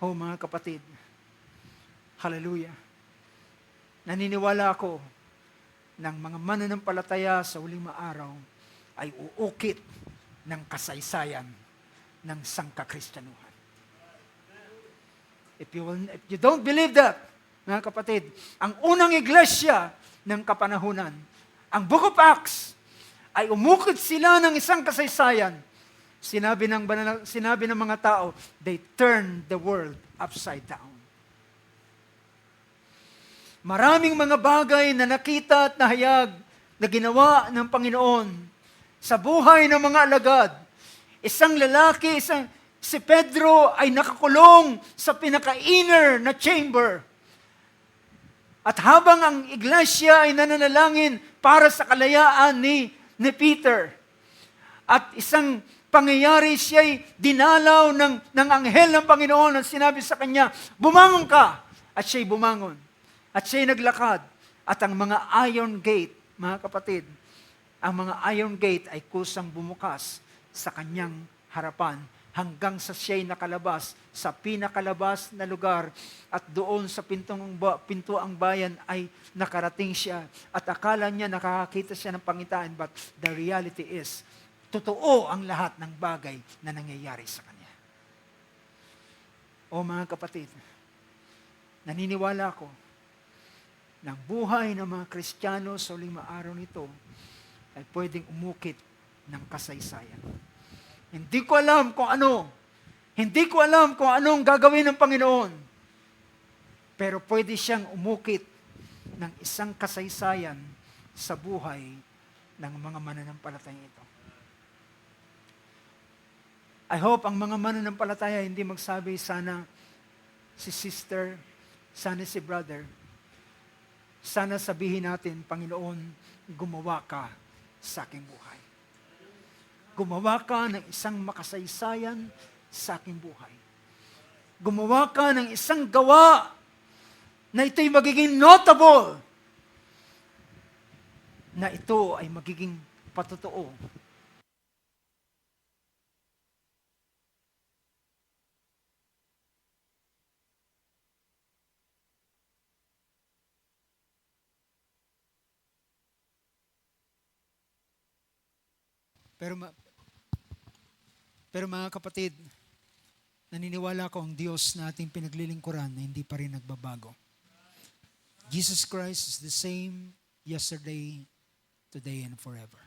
Oh mga kapatid, hallelujah. Naniniwala ako ng mga mananampalataya sa huling araw ay uukit ng kasaysayan ng sangkakristyanuhan. If you don't believe that, mga kapatid, ang unang iglesia ng kapanahunan, ang Book of Acts, ay umukit sila ng isang kasaysayan. Sinabi ng mga tao, they turned the world upside down. Maraming mga bagay na nakita at nahayag na ginawa ng Panginoon sa buhay ng mga alagad. Isang lalaki, si Pedro ay nakakulong sa pinaka-inner na chamber. At habang ang iglesia ay nananalangin para sa kalayaan ni Peter, at isang pangyayari siya'y dinalaw ng anghel ng Panginoon at sinabi sa kanya, bumangon ka! At siya'y bumangon. At siya'y naglakad. At ang mga iron gate, mga kapatid, ang mga iron gate ay kusang bumukas sa kanyang harapan hanggang sa siya'y nakalabas sa pinakalabas na lugar at doon sa pintuang bayan ay nakarating siya at akala niya nakakakita siya ng pangitain, but the reality is, totoo ang lahat ng bagay na nangyayari sa kanya. O mga kapatid, naniniwala ko ng buhay ng mga Kristiyano sa huling araw nito ay pwedeng umukit ng kasaysayan. Hindi ko alam kung ano. Hindi ko alam kung anong gagawin ng Panginoon. Pero pwede siyang umukit ng isang kasaysayan sa buhay ng mga mananampalataya ito. I hope ang mga mananampalataya hindi magsabi, sana si sister, sana si brother. Sana sabihin natin, Panginoon, gumawa ka sa aking buhay. Gumawa ka ng isang makasaysayan sa aking buhay. Gumawa ka ng isang gawa na ito'y magiging notable, na ito ay magiging patotoo. Pero mga kapatid, naniniwala ko ang Diyos na ating pinaglilingkuran na hindi pa rin nagbabago. Jesus Christ is the same yesterday, today, and forever.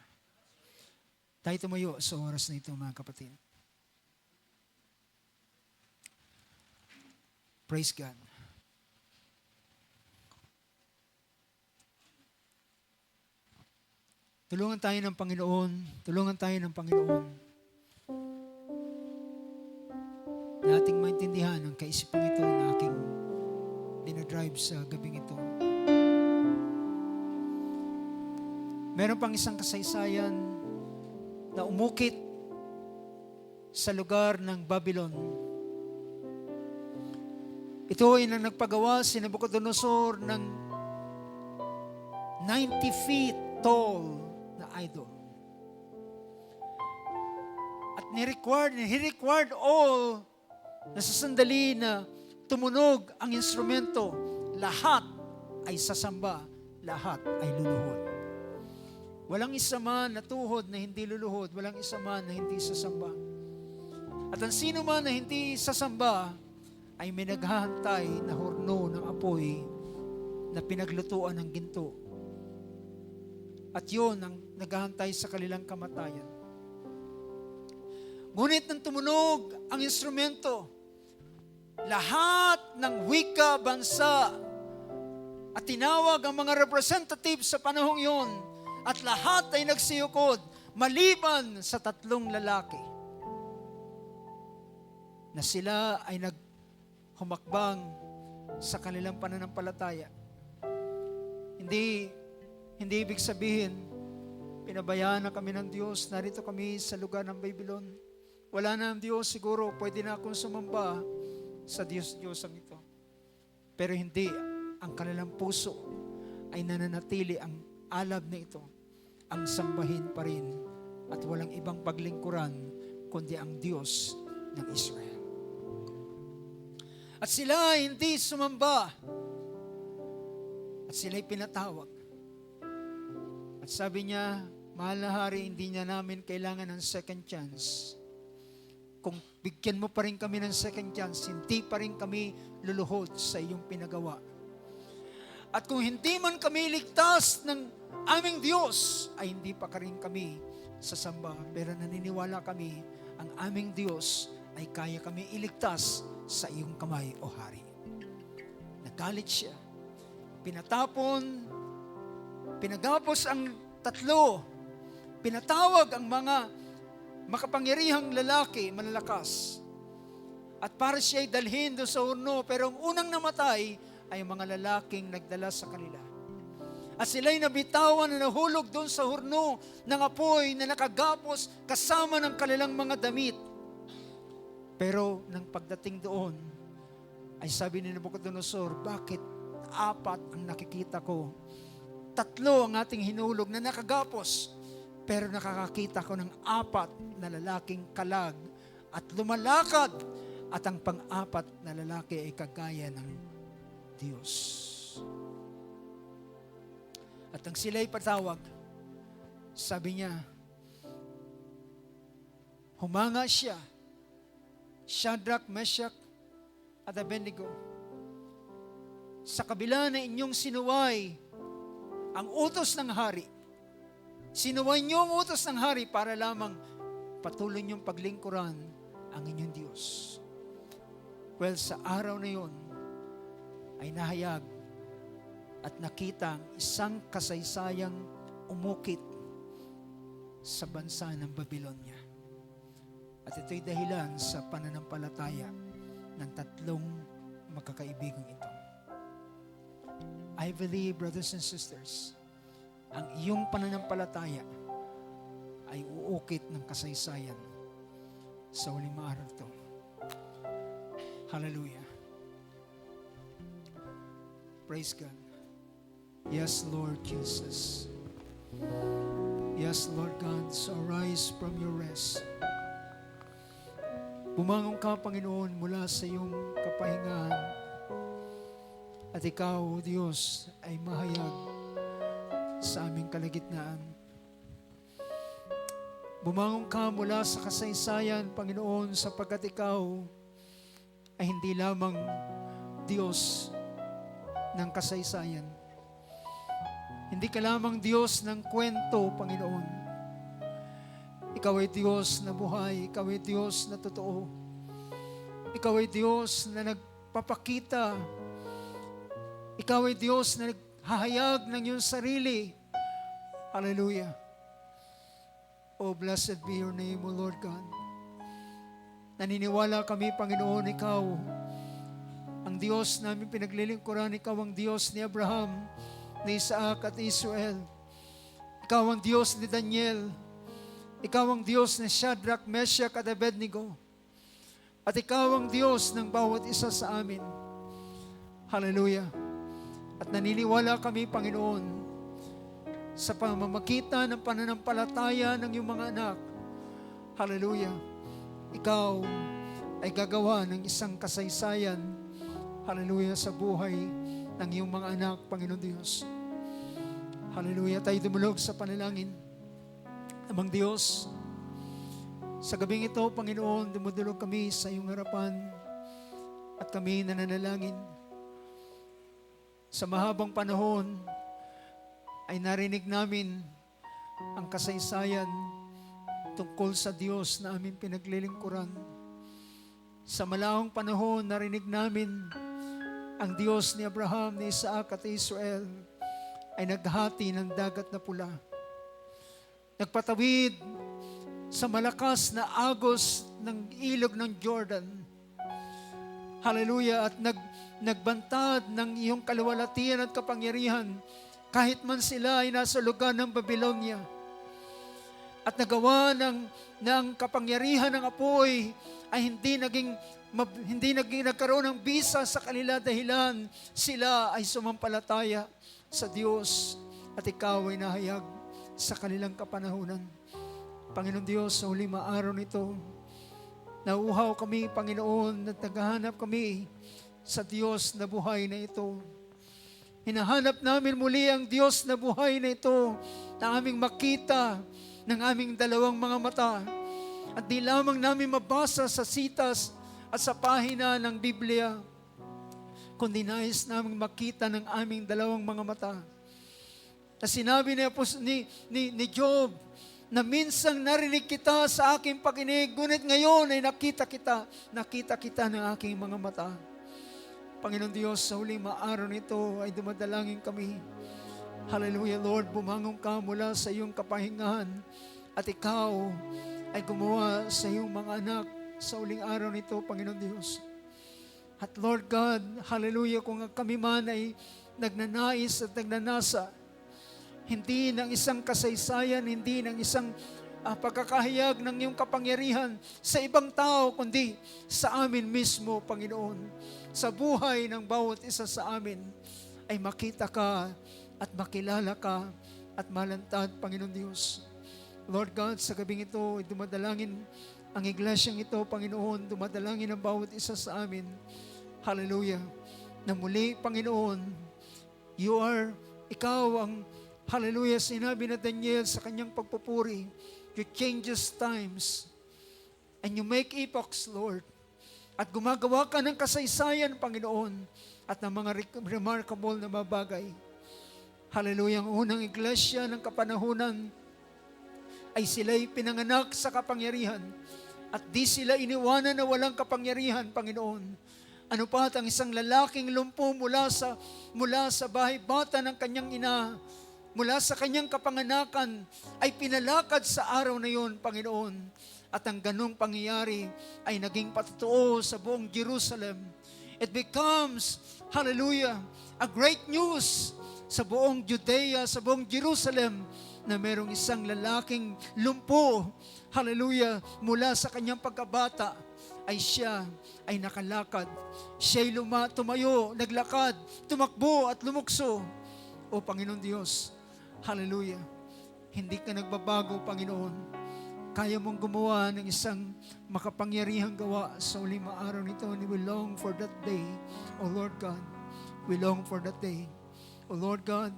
Tayo tumayo sa oras na ito, mga kapatid. Praise God. Tulungan tayo ng Panginoon. Tulungan tayo ng Panginoon na ating maintindihan ang kaisipang ito na aking dinadrive sa gabing ito. Meron pang isang kasaysayan na umukit sa lugar ng Babylon. Ito ay nang nagpagawa si Nabucodonosor ng 90 feet tall na idol. At he required all na sa sandali na tumunog ang instrumento, lahat ay sasamba, lahat ay luluhod. Walang isa man na tuhod na hindi luluhod, walang isa man na hindi sasamba. At ang sino man na hindi sasamba, ay may naghahantay na horno ng apoy na pinaglutuan ng ginto. At yun ang naghahantay sa kanilang kamatayan. Ngunit nang tumunog ang instrumento, lahat ng wika, bansa, at tinawag ang mga representatives sa panahong yun, at lahat ay nagsiyukod, maliban sa 3 lalaki, na sila ay naghumakbang sa kanilang pananampalataya. Hindi ibig sabihin, pinabayaan na kami ng Diyos, narito kami sa lugar ng Babylon. Wala na ang Diyos, siguro pwede na akong sumamba sa Diyos-Diyosang ito. Pero hindi, ang kanilang puso ay nananatili ang alab na ito, ang sambahin pa rin at walang ibang paglingkuran kundi ang Diyos ng Israel. At sila ay hindi sumamba at sila ay pinatawag. At sabi niya, mahal na hari, hindi niya namin kailangan ng second chance. Kung bigyan mo pa rin kami ng second chance, hindi pa rin kami luluhod sa iyong pinagawa. At kung hindi man kami ligtas ng aming Diyos, ay hindi pa rin kami sasamba. Pero naniniwala kami, ang aming Diyos ay kaya kami iligtas sa iyong kamay, o hari. Nagalit siya. Pinagapos ang 3. Pinatawag ang mga makapangyarihang lalaki, malalakas. At para siya ay dalhin doon sa horno, pero ang unang namatay ay mga lalaking nagdala sa kanila. At sila'y nabitawan na nahulog doon sa horno ng apoy na nakagapos kasama ng kanilang mga damit. Pero nang pagdating doon, ay sabi ni Nabucodonosor, bakit 4 ang nakikita ko? 3 ang ating hinulog na nakagapos, pero nakakakita ko ng 4 na lalaking kalag at lumalakad, at ang 4 na lalaki ay kagaya ng Diyos. At ang sila'y patawag, sabi niya, humanga siya, Shadrach, Meshach, at Abednego, sa kabila na inyong sinuway ang utos ng hari. Sinuway niyo ang utos ng hari para lamang patuloy niyong paglingkuran ang inyong Diyos. Well, sa araw na yun, ay nahayag at nakita ang isang kasaysayang umukit sa bansa ng Babylonia. At ito'y dahilan sa pananampalataya ng 3 magkakaibigang ito. I believe, brothers and sisters, ang iyong pananampalataya ay uukit ng kasaysayan sa huling araw ito. Hallelujah. Praise God. Yes, Lord Jesus. Yes, Lord God, so arise from your rest. Bumangon ka, Panginoon, mula sa iyong kapahingahan. At ikaw, O Diyos, ay mahayag sa aming kalagitnaan. Bumangon ka mula sa kasaysayan, Panginoon, sapagkat ikaw ay hindi lamang Diyos ng kasaysayan. Hindi ka lamang Diyos ng kwento, Panginoon. Ikaw ay Diyos na buhay. Ikaw ay Diyos na totoo. Ikaw ay Diyos na nagpapakita. Ikaw ay Diyos na naghahayag ng iyong sarili. Hallelujah. Oh, blessed be your name, O Lord God. Naniniwala kami, Panginoon, Ikaw ang Diyos namin pinaglilingkuran. Ikaw ang Diyos ni Abraham, ni Isaac at Israel. Ikaw ang Diyos ni Daniel. Ikaw ang Diyos ni Shadrach, Meshach at Abednego. At ikaw ang Diyos ng bawat isa sa amin. Hallelujah. At naniniwala kami, Panginoon, sa pamamagitan ng pananampalataya ng iyong mga anak, hallelujah, ikaw ay gagawa ng isang kasaysayan, hallelujah, sa buhay ng iyong mga anak, Panginoon Diyos. Hallelujah. Tayo dumulog sa panalangin. Amang Diyos, sa gabing ito, Panginoon, dumudulog kami sa iyong harapan at kami nananalangin. Sa mahabang panahon ay narinig namin ang kasaysayan tungkol sa Diyos na aming pinaglilingkuran. Sa malahong panahon, narinig namin ang Diyos ni Abraham, ni Isaac at Israel ay naghati ng dagat na pula. Nagpatawid sa malakas na agos ng ilog ng Jordan. Hallelujah. At nagbantad ng iyong kaluwalhatian at kapangyarihan kahit man sila ay nasa lugar ng Babylonia. At nagawa ng kapangyarihan ng apoy ay hindi nagkaroon ng bisa sa kanila dahilan sila ay sumampalataya sa Diyos at ikaw ay nahayag sa kanilang kapanahunan. Panginoon Diyos, sa huling araw nito, nauuhaw kami, Panginoon, at naghahanap kami sa Diyos na buhay na ito. Hinahanap namin muli ang Diyos na buhay na ito na aming makita ng aming dalawang mga mata. At di lamang namin mabasa sa sitas at sa pahina ng Biblia, kundi nais namin makita ng aming dalawang mga mata. Na sinabi ni Job, na minsang narinig kita sa aking pakinig, ngunit ngayon ay nakita kita ng aking mga mata. Panginoon Diyos, sa huling araw nito ay dumadalangin kami. Hallelujah, Lord, bumangon ka mula sa iyong kapahingahan at ikaw ay gumawa sa iyong mga anak sa huling araw nito, Panginoon Diyos. At Lord God, hallelujah, kung kami man ay nagnanais at nagnanasa, hindi ng isang kasaysayan, hindi ng isang pagkakahayag ng iyong kapangyarihan sa ibang tao, kundi sa amin mismo, Panginoon. Sa buhay ng bawat isa sa amin ay makita ka at makilala ka at malantad, Panginoon Diyos. Lord God, sa gabing ito, dumadalangin ang iglesyang ito, Panginoon, dumadalangin ang bawat isa sa amin. Hallelujah. Na muli, Panginoon, ikaw ang hallelujah, sinabi na Daniel sa kanyang pagpupuri, you changes times and you make epochs, Lord. At gumagawa ka ng kasaysayan, Panginoon, at ng mga remarkable na mga bagay. Hallelujah, ang unang iglesia ng kapanahunan ay sila'y pinanganak sa kapangyarihan at di sila iniwanan na walang kapangyarihan, Panginoon. Ano pa at ang isang lalaking lumpo mula sa bahay bata ng kanyang ina, mula sa kanyang kapanganakan, ay pinalakad sa araw na yun, Panginoon. At ang ganong pangyayari ay naging patotoo sa buong Jerusalem. It becomes, hallelujah, a great news sa buong Judea, sa buong Jerusalem, na merong isang lalaking lumpo, hallelujah, mula sa kanyang pagkabata, ay siya ay nakalakad. Siya'y tumayo, naglakad, tumakbo at lumukso. O Panginoon Diyos, hallelujah, hindi ka nagbabago, Panginoon. Kaya mong gumawa ng isang makapangyarihang gawa sa huling araw nito, and we long for that day, O Lord God. We long for that day. O Lord God,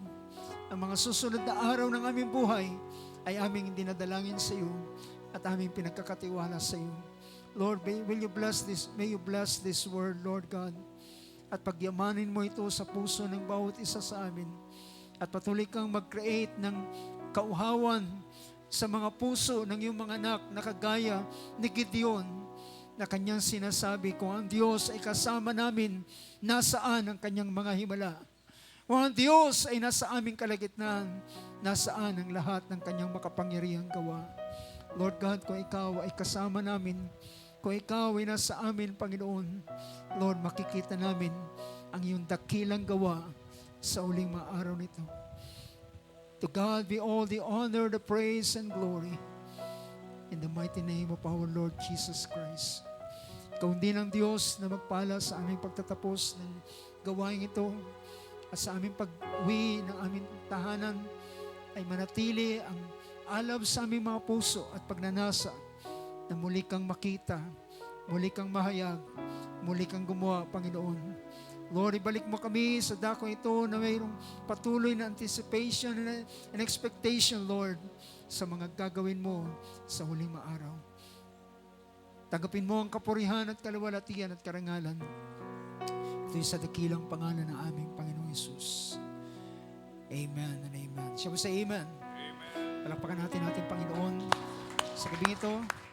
ang mga susunod na araw ng aming buhay ay aming dinadalangin sa iyo at aming pinagkakatiwala sa iyo. Lord, may you bless this word, Lord God, at pagyamanin mo ito sa puso ng bawat isa sa amin. At patuloy kang mag-create ng kauhawan sa mga puso ng iyong mga anak na kagaya ni Gideon, na kanyang sinasabi, kung ang Diyos ay kasama namin, nasaan ang kanyang mga himala? Kung ang Diyos ay nasa aming kalagitnaan, nasaan ang lahat ng kanyang makapangyarihang gawa? Lord God, kung ikaw ay kasama namin, kung ikaw ay nasa amin, Panginoon, Lord, makikita namin ang iyong dakilang gawa sa uling mga araw nito. To God be all the honor, the praise, and glory. In the mighty name of our Lord Jesus Christ. Ikaw din ang Diyos na magpala sa aming pagtatapos ng gawain ito at sa aming pag-uwi ng aming tahanan ay manatili ang alab sa aming mga puso at pagnanasa na muli kang makita, muli kang mahayag, muli kang gumawa, Panginoon. Lord, ibalik mo kami sa dako ito na mayroong patuloy na anticipation and expectation, Lord, sa mga gagawin mo sa huling maaraw. Tanggapin mo ang kapurihan at kaluwalhatian at karangalan. Ito'y sa dakilang pangalan ng aming Panginoong Hesus. Amen and amen. Siya po sa amen. Palakpakan natin Panginoon sa gabing ito.